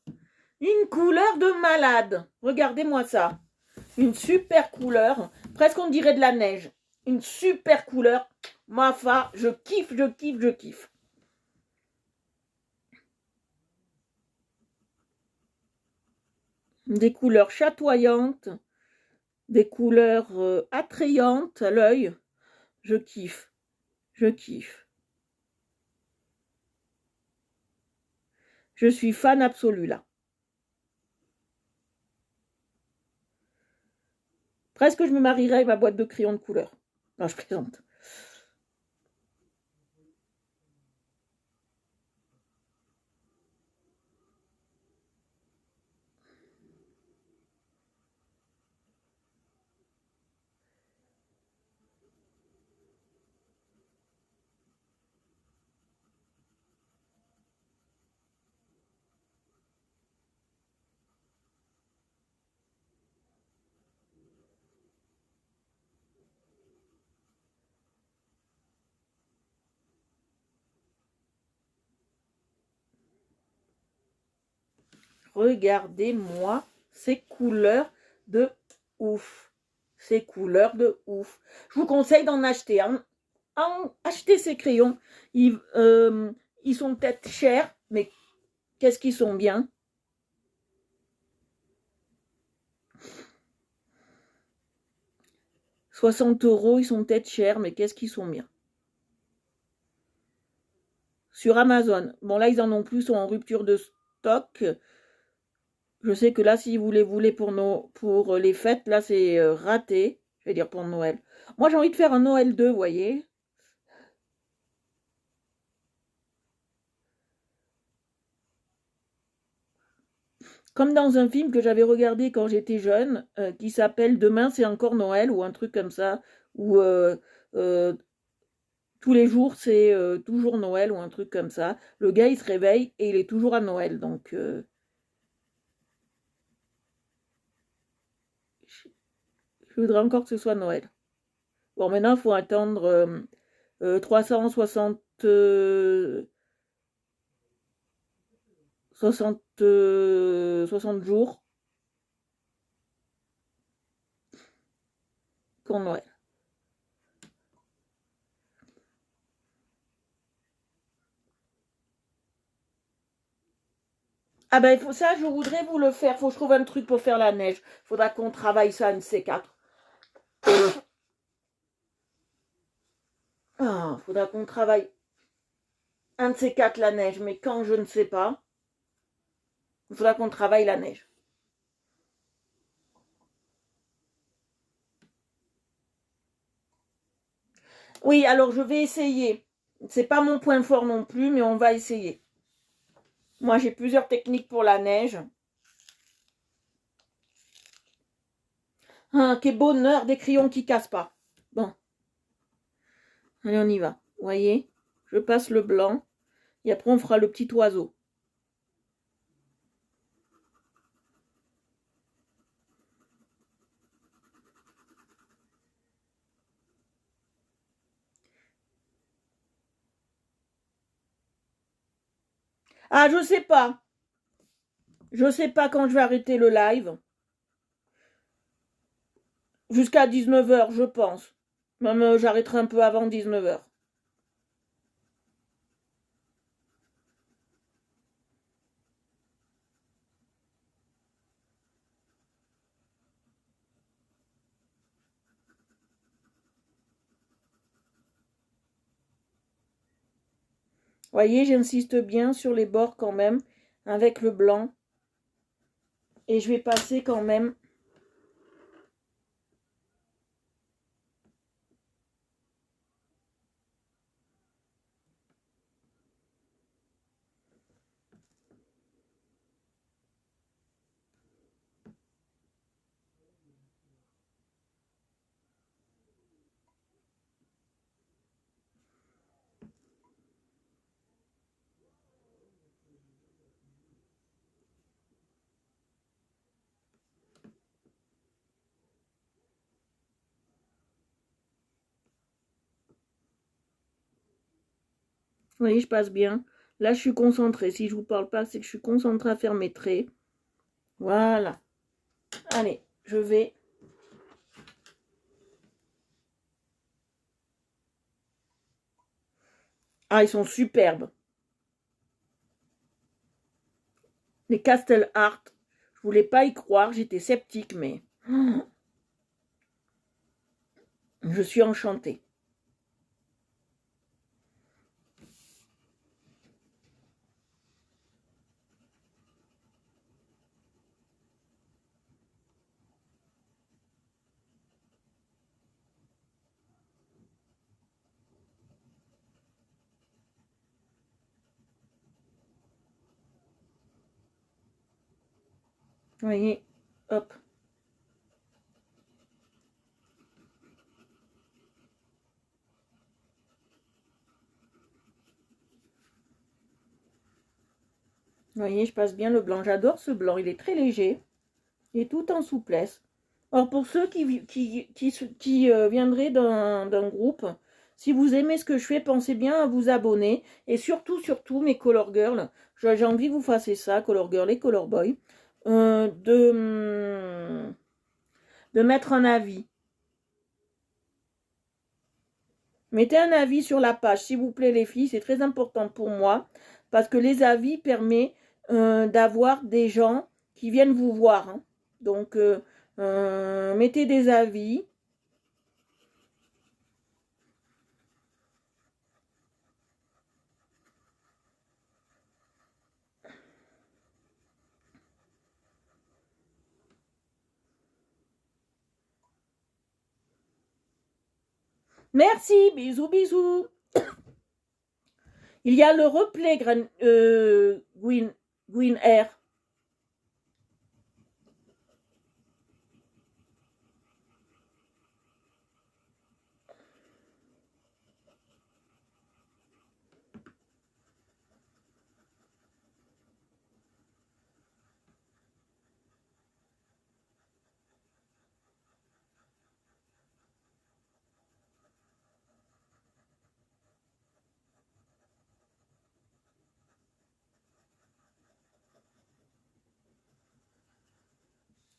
Une couleur de malade. Regardez-moi ça. Une super couleur. Presque on dirait de la neige. Une super couleur. Ma fa, je kiffe, je kiffe, je kiffe. Des couleurs chatoyantes. Des couleurs attrayantes à l'œil. Je kiffe. Je kiffe. Je suis fan absolu là. Presque je me marierais avec ma boîte de crayons de couleur. Non, je plaisante. Regardez-moi ces couleurs de ouf. Ces couleurs de ouf. Je vous conseille d'en acheter. Hein. Achetez ces crayons. Ils sont peut-être chers, mais qu'est-ce qu'ils sont bien. 60 €, ils sont peut-être chers, mais qu'est-ce qu'ils sont bien. Sur Amazon. Bon, là, ils en ont plus, sont en rupture de stock. Je sais que là, si vous les voulez pour les fêtes, là, c'est raté. Je vais dire pour Noël. Moi, j'ai envie de faire un Noël 2, vous voyez. Comme dans un film que j'avais regardé quand j'étais jeune, qui s'appelle Demain c'est encore Noël, ou un truc comme ça, où euh, tous les jours c'est toujours Noël, ou un truc comme ça. Le gars il se réveille et il est toujours à Noël, donc je voudrais encore que ce soit Noël. Bon, maintenant il faut attendre 360 60 jours pour Noël. Ah ben ça, je voudrais vous le faire. Faut que je trouve un truc pour faire la neige. Faudra qu'on travaille ça, un de ces quatre. Ah, faudra qu'on travaille un de ces quatre la neige, mais quand je ne sais pas, il faudra qu'on travaille la neige. Oui, alors je vais essayer. C'est pas mon point fort non plus, mais on va essayer. Moi, j'ai plusieurs techniques pour la neige. Ah, quel bonheur, des crayons qui cassent pas. Bon, allez, on y va. Vous voyez, je passe le blanc et après on fera le petit oiseau. Ah, je sais pas. Je sais pas quand je vais arrêter le live. Jusqu'à 19 h, je pense. Même j'arrêterai un peu avant 19 h. Voyez, j'insiste bien sur les bords quand même, avec le blanc. Et je vais passer quand même. Vous voyez, je passe bien. Là, je suis concentrée. Si je vous parle pas, c'est que je suis concentrée à faire mes traits. Voilà. Allez, je vais. Ah, ils sont superbes. Les Castle Art. Je voulais pas y croire. J'étais sceptique, mais je suis enchantée. Vous voyez, hop. Vous voyez, je passe bien le blanc. J'adore ce blanc. Il est très léger et tout en souplesse. Alors, pour ceux qui viendraient d'un groupe, si vous aimez ce que je fais, pensez bien à vous abonner. Et surtout, surtout, mes Color Girls, j'ai envie que vous fassiez ça, Color Girl et Color Boy, de mettre un avis. Mettez un avis sur la page, s'il vous plaît, les filles. C'est très important pour moi parce que les avis permettent d'avoir des gens qui viennent vous voir. Hein. Donc, mettez des avis. Merci, bisous, bisous. Il y a le replay Green Air.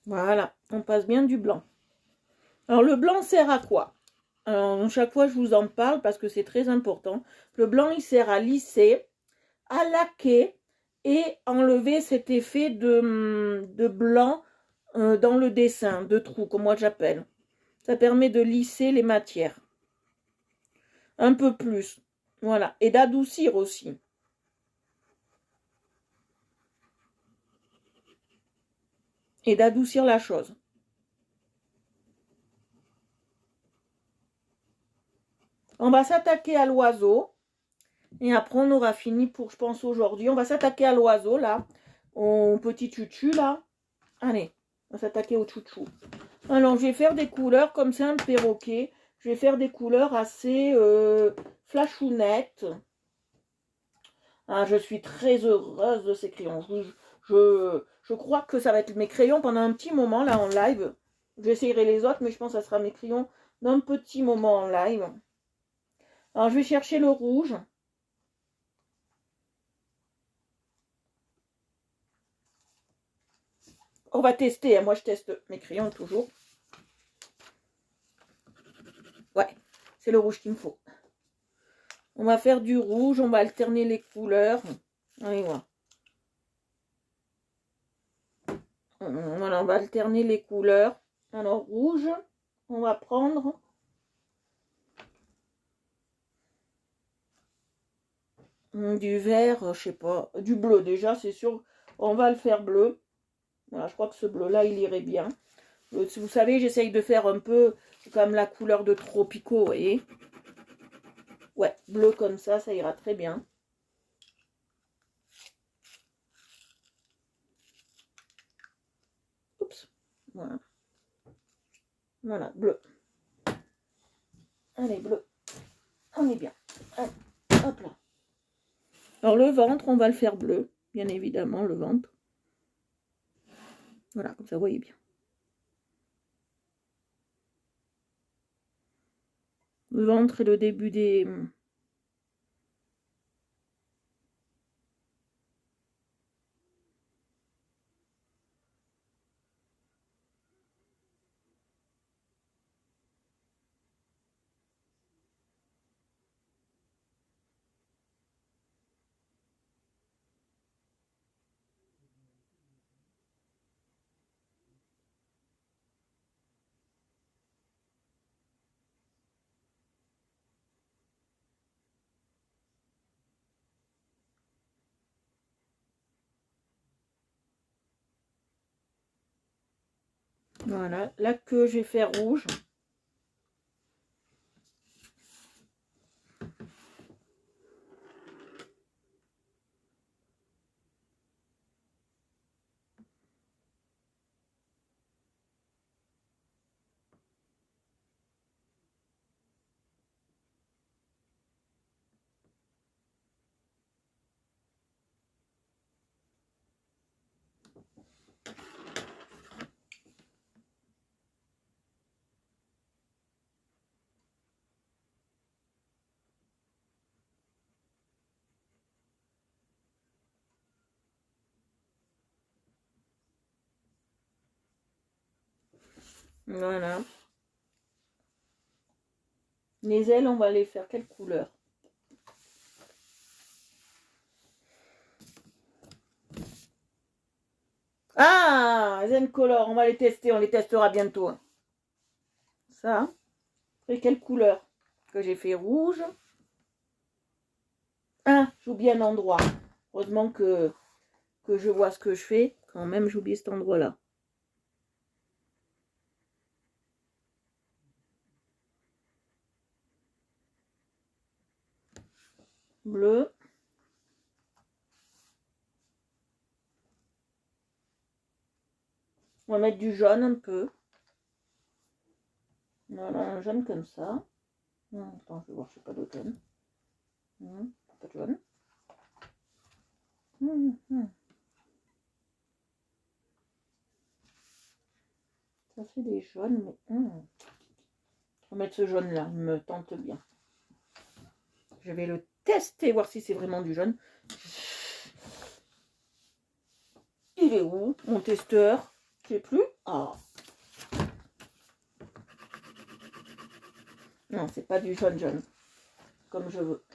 Voilà, on passe bien du blanc. Alors le blanc sert à quoi? Alors chaque fois je vous en parle parce que c'est très important. Le blanc il sert à lisser, à laquer et enlever cet effet de blanc dans le dessin, de trou comme moi j'appelle. Ça permet de lisser les matières. Un peu plus. Voilà. Et d'adoucir aussi. Et d'adoucir la chose. On va s'attaquer à l'oiseau. Et après, on aura fini pour, je pense, aujourd'hui. On va s'attaquer à l'oiseau, là. Au petit chouchou, là. Allez, on va s'attaquer au chouchou. Alors, je vais faire des couleurs, comme c'est un perroquet. Je vais faire des couleurs assez flashounettes. Ah, je suis très heureuse de ces crayons. Je crois que ça va être mes crayons pendant un petit moment, là, en live. J'essayerai les autres, mais je pense que ça sera mes crayons d'un petit moment en live. Alors, je vais chercher le rouge. On va tester, hein. Moi je teste mes crayons toujours. Ouais, c'est le rouge qu'il me faut. On va faire du rouge, on va alterner les couleurs. Allez voir. Voilà, on va alterner les couleurs. Alors rouge, on va prendre Du vert, je sais pas, du bleu déjà, c'est sûr. On va le faire bleu. Voilà, je crois que ce bleu-là, il irait bien. Vous savez, j'essaye de faire un peu comme la couleur de Tropico, vous voyez. Ouais, bleu comme ça ira très bien. Oups, voilà. Voilà, bleu. Allez, bleu. On est bien. Allez, hop là. Alors le ventre, on va le faire bleu, bien évidemment, le ventre. Voilà, comme ça, vous voyez bien. Le ventre et le début des... Voilà, la queue, je vais faire rouge. Voilà. Les ailes, on va les faire quelle couleur? Ah, Zen Color, on va les tester, on les testera bientôt. Ça, et quelle couleur? Que j'ai fait rouge. Ah, j'oublie un endroit. Heureusement que je vois ce que je fais. Quand même, j'oublie cet endroit-là. Bleu. On va mettre du jaune un peu. Voilà, un jaune comme ça. Attends, je vais voir, je sais pas d'autre jaune. Pas de jaune. Ça fait des jaunes, mais... On va mettre ce jaune-là, il me tente bien. Je vais le tester, voir si c'est vraiment du jaune. Il est où, mon testeur? Je sais plus. Ah. Non, c'est pas du jaune jaune. Comme je veux.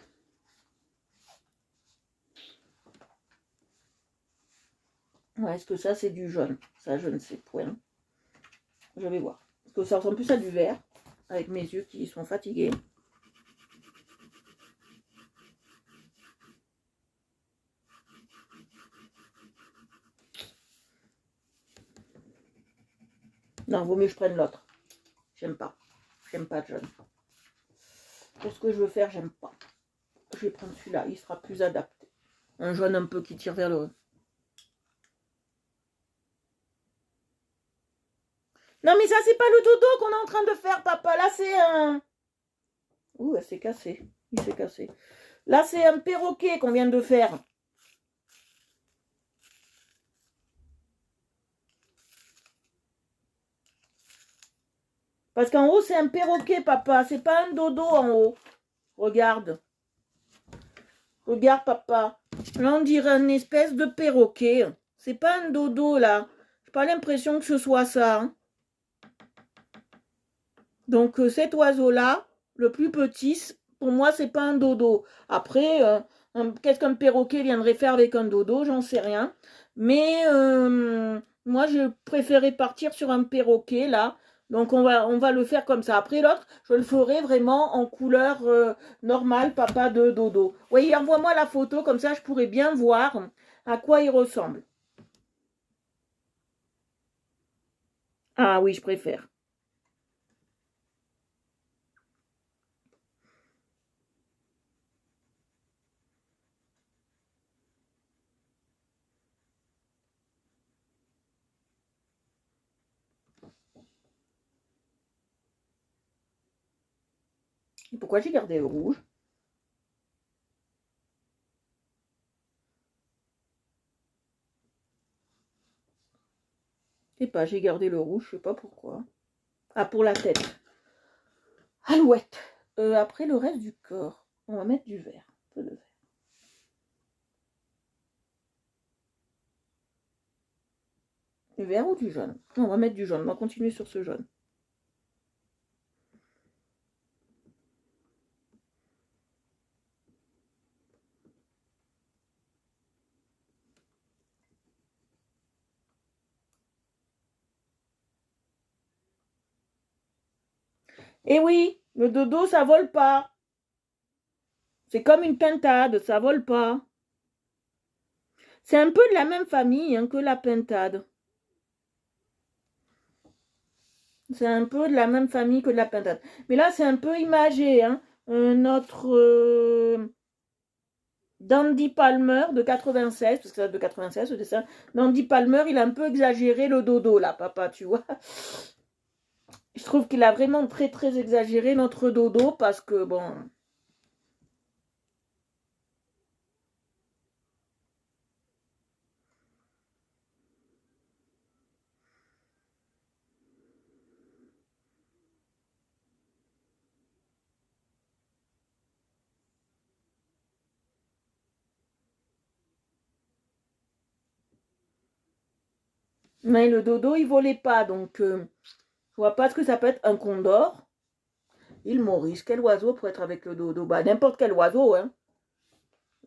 Ouais, est-ce que ça, c'est du jaune? Ça, je ne sais point. Je vais voir. Parce que ça ressemble plus à du vert. Avec mes yeux qui sont fatigués. Non, vaut mieux que je prenne l'autre. J'aime pas. J'aime pas de jaune. Pour ce que je veux faire, j'aime pas. Je vais prendre celui-là. Il sera plus adapté. Un jaune un peu qui tire vers le haut. Non, mais ça, c'est pas le dodo qu'on est en train de faire, papa. Là, c'est un... Ouh, elle s'est cassée. Il s'est cassé. Là, c'est un perroquet qu'on vient de faire. Parce qu'en haut, c'est un perroquet, papa. C'est pas un dodo en haut. Regarde. Regarde, papa. Là, on dirait une espèce de perroquet. C'est pas un dodo, là. J'ai pas l'impression que ce soit ça. Hein. Donc, cet oiseau-là, le plus petit, pour moi, c'est pas un dodo. Après, qu'est-ce qu'un perroquet viendrait faire avec un dodo? J'en sais rien. Mais moi, je préférais partir sur un perroquet, là. Donc on va le faire comme ça. Après l'autre, je le ferai vraiment en couleur normale, papa de dodo. Oui, envoie-moi la photo, comme ça je pourrais bien voir à quoi il ressemble. Ah oui, je préfère. Et pourquoi j'ai gardé le rouge? Je sais pas, j'ai gardé le rouge, je sais pas pourquoi. Ah, pour la tête. Alouette. Après le reste du corps, on va mettre du vert. Un peu de vert. Du vert ou du jaune? Non, on va mettre du jaune. On va continuer sur ce jaune. Et oui, le dodo, ça vole pas. C'est comme une pintade, ça vole pas. C'est un peu de la même famille hein, que la pintade. C'est un peu de la même famille que de la pintade. Mais là, c'est un peu imagé. Hein. Notre Dandy Palmer de 96, parce que c'est de 96 ce dessin. Dandy Palmer, il a un peu exagéré le dodo là, papa, tu vois. Je trouve qu'il a vraiment très très exagéré notre dodo parce que bon. Mais le dodo, il volait pas, donc je vois pas ce que ça peut être un condor. Île Maurice, quel oiseau pour être avec le dodo? Bah n'importe quel oiseau, hein.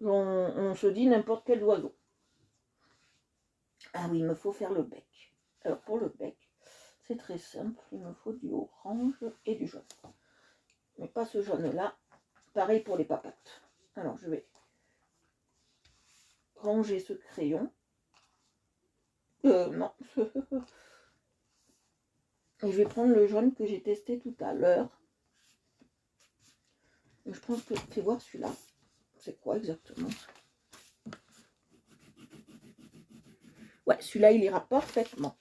On se dit n'importe quel oiseau. Ah oui, il me faut faire le bec. Alors pour le bec, c'est très simple, il me faut du orange et du jaune. Mais pas ce jaune-là. Pareil pour les papates. Alors je vais ranger ce crayon. Non. Et je vais prendre le jaune que j'ai testé tout à l'heure. Je pense que... Fais voir celui-là. C'est quoi exactement? Ouais, celui-là, il ira parfaitement.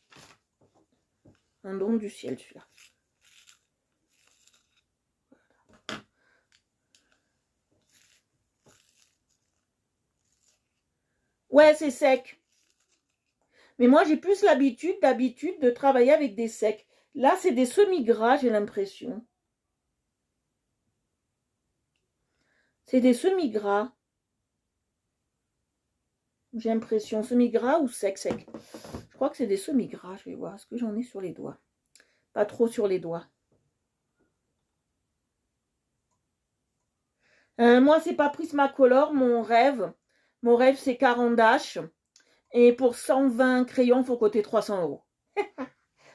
Un don du ciel, celui-là. Ouais, c'est sec. Mais moi, j'ai plus d'habitude de travailler avec des secs. Là, c'est des semi-gras, j'ai l'impression. C'est des semi-gras. J'ai l'impression. Semi-gras ou sec. Je crois que c'est des semi-gras. Je vais voir. Est-ce que j'en ai sur les doigts? Pas trop sur les doigts. Moi, c'est pas Prismacolor, mon rêve. Mon rêve, c'est Caran d'Ache. Et pour 120 crayons, il faut coter 300 €.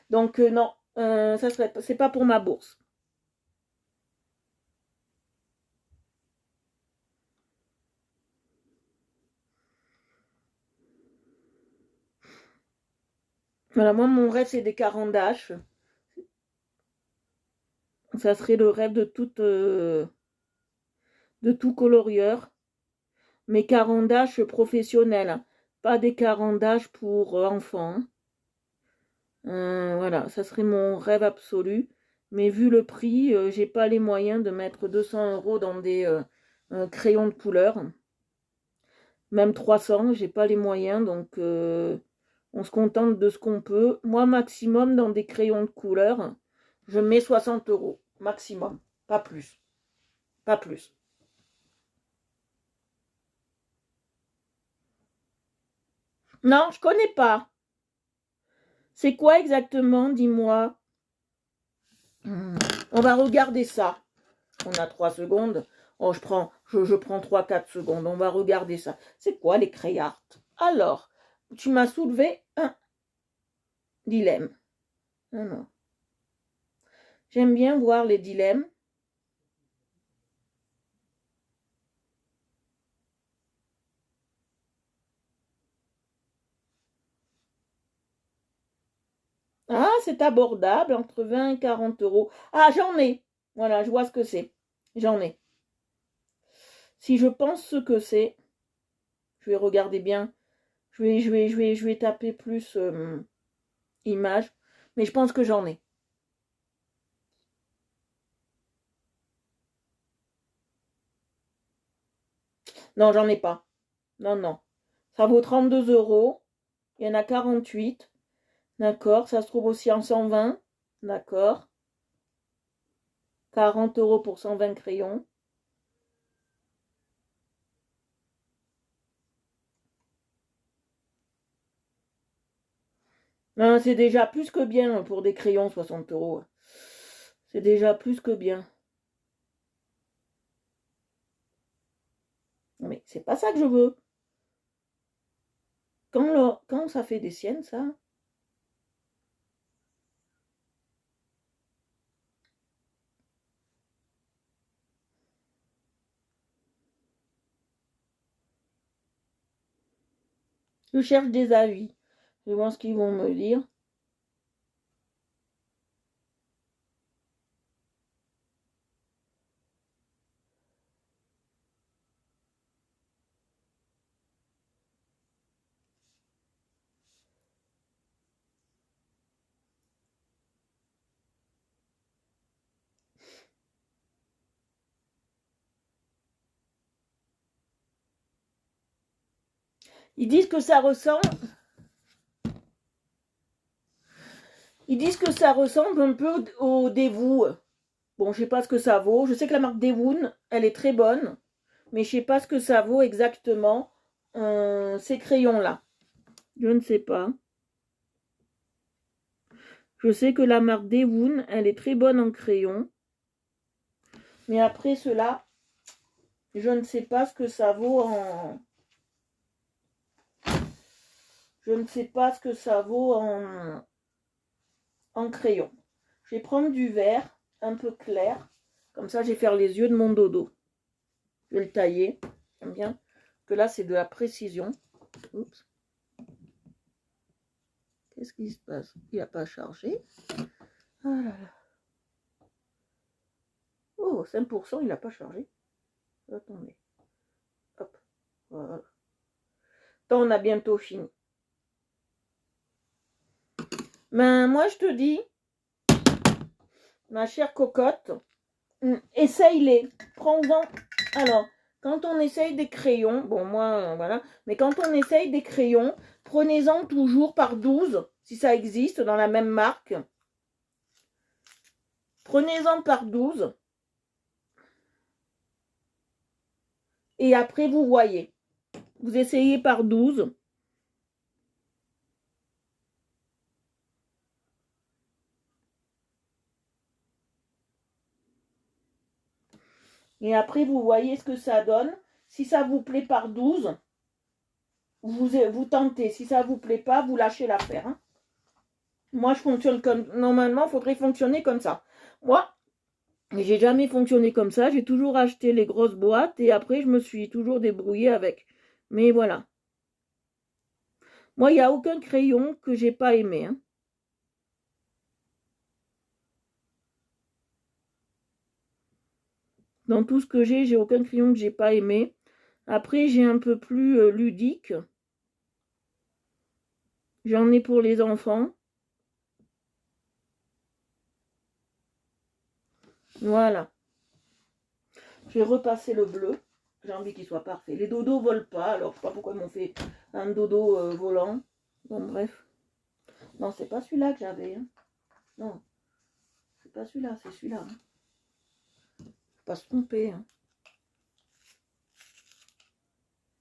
Donc, non, c'est pas pour ma bourse. Voilà, moi, mon rêve, c'est des Caran d'Ache. Ça serait le rêve de tout colorieur. Mais Caran d'Ache professionnels, hein. Pas des Caran d'Ache pour enfants. Hein. Voilà, ça serait mon rêve absolu. Mais vu le prix, j'ai pas les moyens de mettre 200 € dans des crayons de couleur. Même 300, j'ai pas les moyens, donc on se contente de ce qu'on peut. Moi, maximum, dans des crayons de couleur, je mets 60 € maximum, pas plus. Pas plus. Non, je connais pas. C'est quoi exactement, dis-moi. On va regarder ça. On a 3 secondes. Oh, je prends 3-4 secondes. On va regarder ça. C'est quoi les Crayart? Alors, tu m'as soulevé un dilemme. Non. J'aime bien voir les dilemmes. Ah, c'est abordable, entre 20 et 40 euros. Ah, j'en ai. Voilà, je vois ce que c'est. J'en ai. Si je pense ce que c'est, je vais regarder bien. Je vais taper plus images. Mais je pense que j'en ai. Non, j'en ai pas. Non, non. Ça vaut 32 euros. Il y en a 48. D'accord. Ça se trouve aussi en 120. D'accord. 40 euros pour 120 crayons. Non, c'est déjà plus que bien pour des crayons, 60 euros. C'est déjà plus que bien. Mais c'est pas ça que je veux. Quand ça fait des siennes, ça. Je cherche des avis. Je vais voir ce qu'ils vont me dire. Ils disent que ça ressemble. Ils disent que ça ressemble un peu au Dévou. Bon, je sais pas ce que ça vaut. Je sais que la marque Devoun, elle est très bonne, mais je sais pas ce que ça vaut exactement ces crayons-là. Je ne sais pas. Je sais que la marque Devoun, elle est très bonne en crayon. Mais après cela, je ne sais pas ce que ça vaut en. Je ne sais pas ce que ça vaut en crayon. Je vais prendre du vert un peu clair. Comme ça, je vais faire les yeux de mon dodo. Je vais le tailler. J'aime bien. Que là, c'est de la précision. Oups. Qu'est-ce qui se passe? Il n'a pas chargé. Ah là là. Oh, 5%, il n'a pas chargé. Attendez. Hop. Voilà. Tant on a bientôt fini. Ben, moi, je te dis, ma chère cocotte, essaye-les. Prends-en. Alors, quand on essaye des crayons, bon, moi, voilà, mais quand on essaye des crayons, prenez-en toujours par 12, si ça existe dans la même marque. Prenez-en par 12. Et après, vous voyez. Vous essayez par 12. Et après, vous voyez ce que ça donne. Si ça vous plaît par 12, vous tentez. Si ça vous plaît pas, vous lâchez l'affaire. Hein. Moi, je fonctionne comme. Normalement, il faudrait fonctionner comme ça. Moi, j'ai jamais fonctionné comme ça. J'ai toujours acheté les grosses boîtes et après, je me suis toujours débrouillée avec. Mais voilà. Moi, il n'y a aucun crayon que j'ai pas aimé. Hein. Dans tout ce que j'ai aucun crayon que j'ai pas aimé. Après, j'ai un peu plus ludique. J'en ai pour les enfants. Voilà. Je vais repasser le bleu. J'ai envie qu'il soit parfait. Les dodos volent pas, alors je sais pas pourquoi ils m'ont fait un dodo volant. Bon, bref. Non, c'est pas celui-là que j'avais. Hein. Non, c'est pas celui-là, c'est celui-là. Hein. Faut pas se tromper. Hein.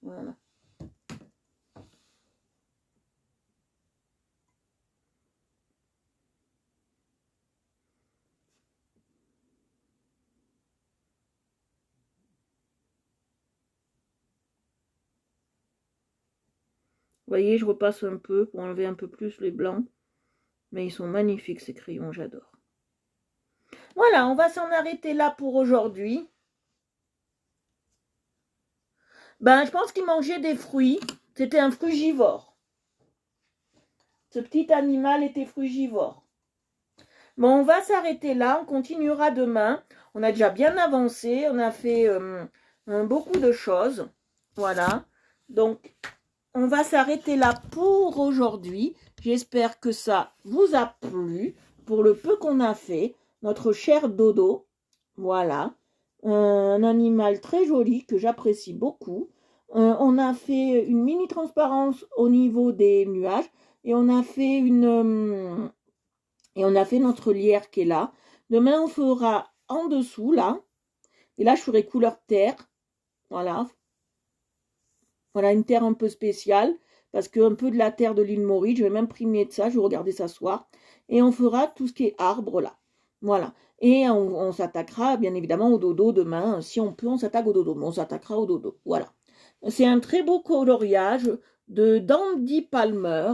Voilà. Vous voyez, je repasse un peu pour enlever un peu plus les blancs. Mais ils sont magnifiques ces crayons, j'adore. Voilà, on va s'en arrêter là pour aujourd'hui. Ben, je pense qu'il mangeait des fruits. C'était un frugivore. Ce petit animal était frugivore. Bon, on va s'arrêter là. On continuera demain. On a déjà bien avancé. On a fait beaucoup de choses. Voilà. Donc, on va s'arrêter là pour aujourd'hui. J'espère que ça vous a plu pour le peu qu'on a fait. Notre cher Dodo. Voilà. Un animal très joli que j'apprécie beaucoup. On a fait une mini transparence au niveau des nuages et on a fait notre lierre qui est là. Demain, on fera en dessous, là. Et là, je ferai couleur terre. Voilà. Voilà, une terre un peu spéciale. Parce qu'un peu de la terre de l'île Maurice, je vais m'imprimer de ça. Je vais regarder ça ce soir. Et on fera tout ce qui est arbre, là. Voilà. Et on s'attaquera, bien évidemment, au dodo demain. Si on peut, on s'attaque au dodo. Mais on s'attaquera au dodo. Voilà. C'est un très beau coloriage de Dandy Palmer.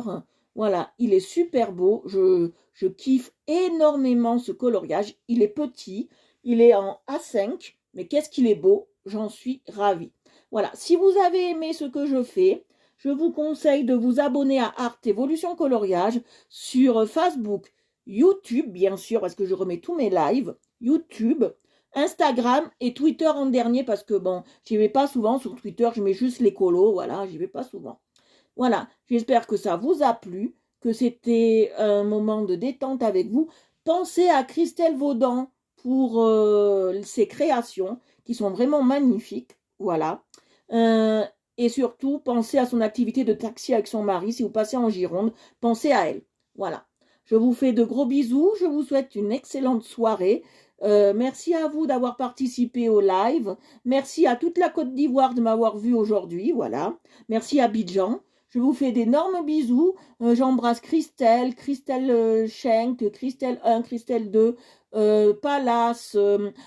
Voilà, il est super beau. Je kiffe énormément ce coloriage. Il est petit, il est en A5, mais qu'est-ce qu'il est beau. J'en suis ravie. Voilà, si vous avez aimé ce que je fais, je vous conseille de vous abonner à Art Evolution Coloriage sur Facebook, YouTube, bien sûr, parce que je remets tous mes lives, YouTube, Instagram et Twitter en dernier parce que bon, j'y vais pas souvent sur Twitter, je mets juste les colos, voilà, j'y vais pas souvent. Voilà, j'espère que ça vous a plu, que c'était un moment de détente avec vous. Pensez à Christelle Vaudan pour ses créations qui sont vraiment magnifiques, voilà. Euh, et surtout, pensez à son activité de taxi avec son mari. Si vous passez en Gironde, pensez à elle. Voilà. Je vous fais de gros bisous. Je vous souhaite une excellente soirée. Merci à vous d'avoir participé au live. Merci à toute la Côte d'Ivoire de m'avoir vu aujourd'hui. Voilà. Merci à Abidjan. Je vous fais d'énormes bisous. J'embrasse Christelle, Christelle Schenk, Christelle 1, Christelle 2, Palace,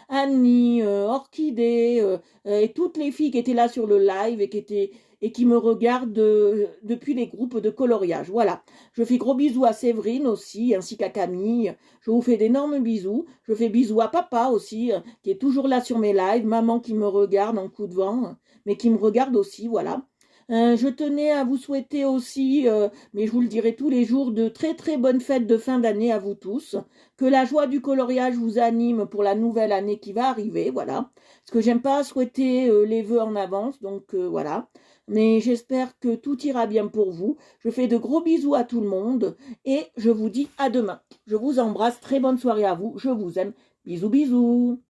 Annie, Orchidée, et toutes les filles qui étaient là sur le live et qui me regardent depuis les groupes de coloriage. Voilà. Je fais gros bisous à Séverine aussi, ainsi qu'à Camille. Je vous fais d'énormes bisous. Je fais bisous à papa aussi, qui est toujours là sur mes lives. Maman qui me regarde en coup de vent, mais qui me regarde aussi, voilà. Je tenais à vous souhaiter aussi, mais je vous le dirai tous les jours, de très très bonnes fêtes de fin d'année à vous tous. Que la joie du coloriage vous anime pour la nouvelle année qui va arriver, voilà. Parce que j'aime pas souhaiter les vœux en avance, donc voilà. Mais j'espère que tout ira bien pour vous. Je fais de gros bisous à tout le monde et je vous dis à demain. Je vous embrasse, très bonne soirée à vous, je vous aime. Bisous bisous.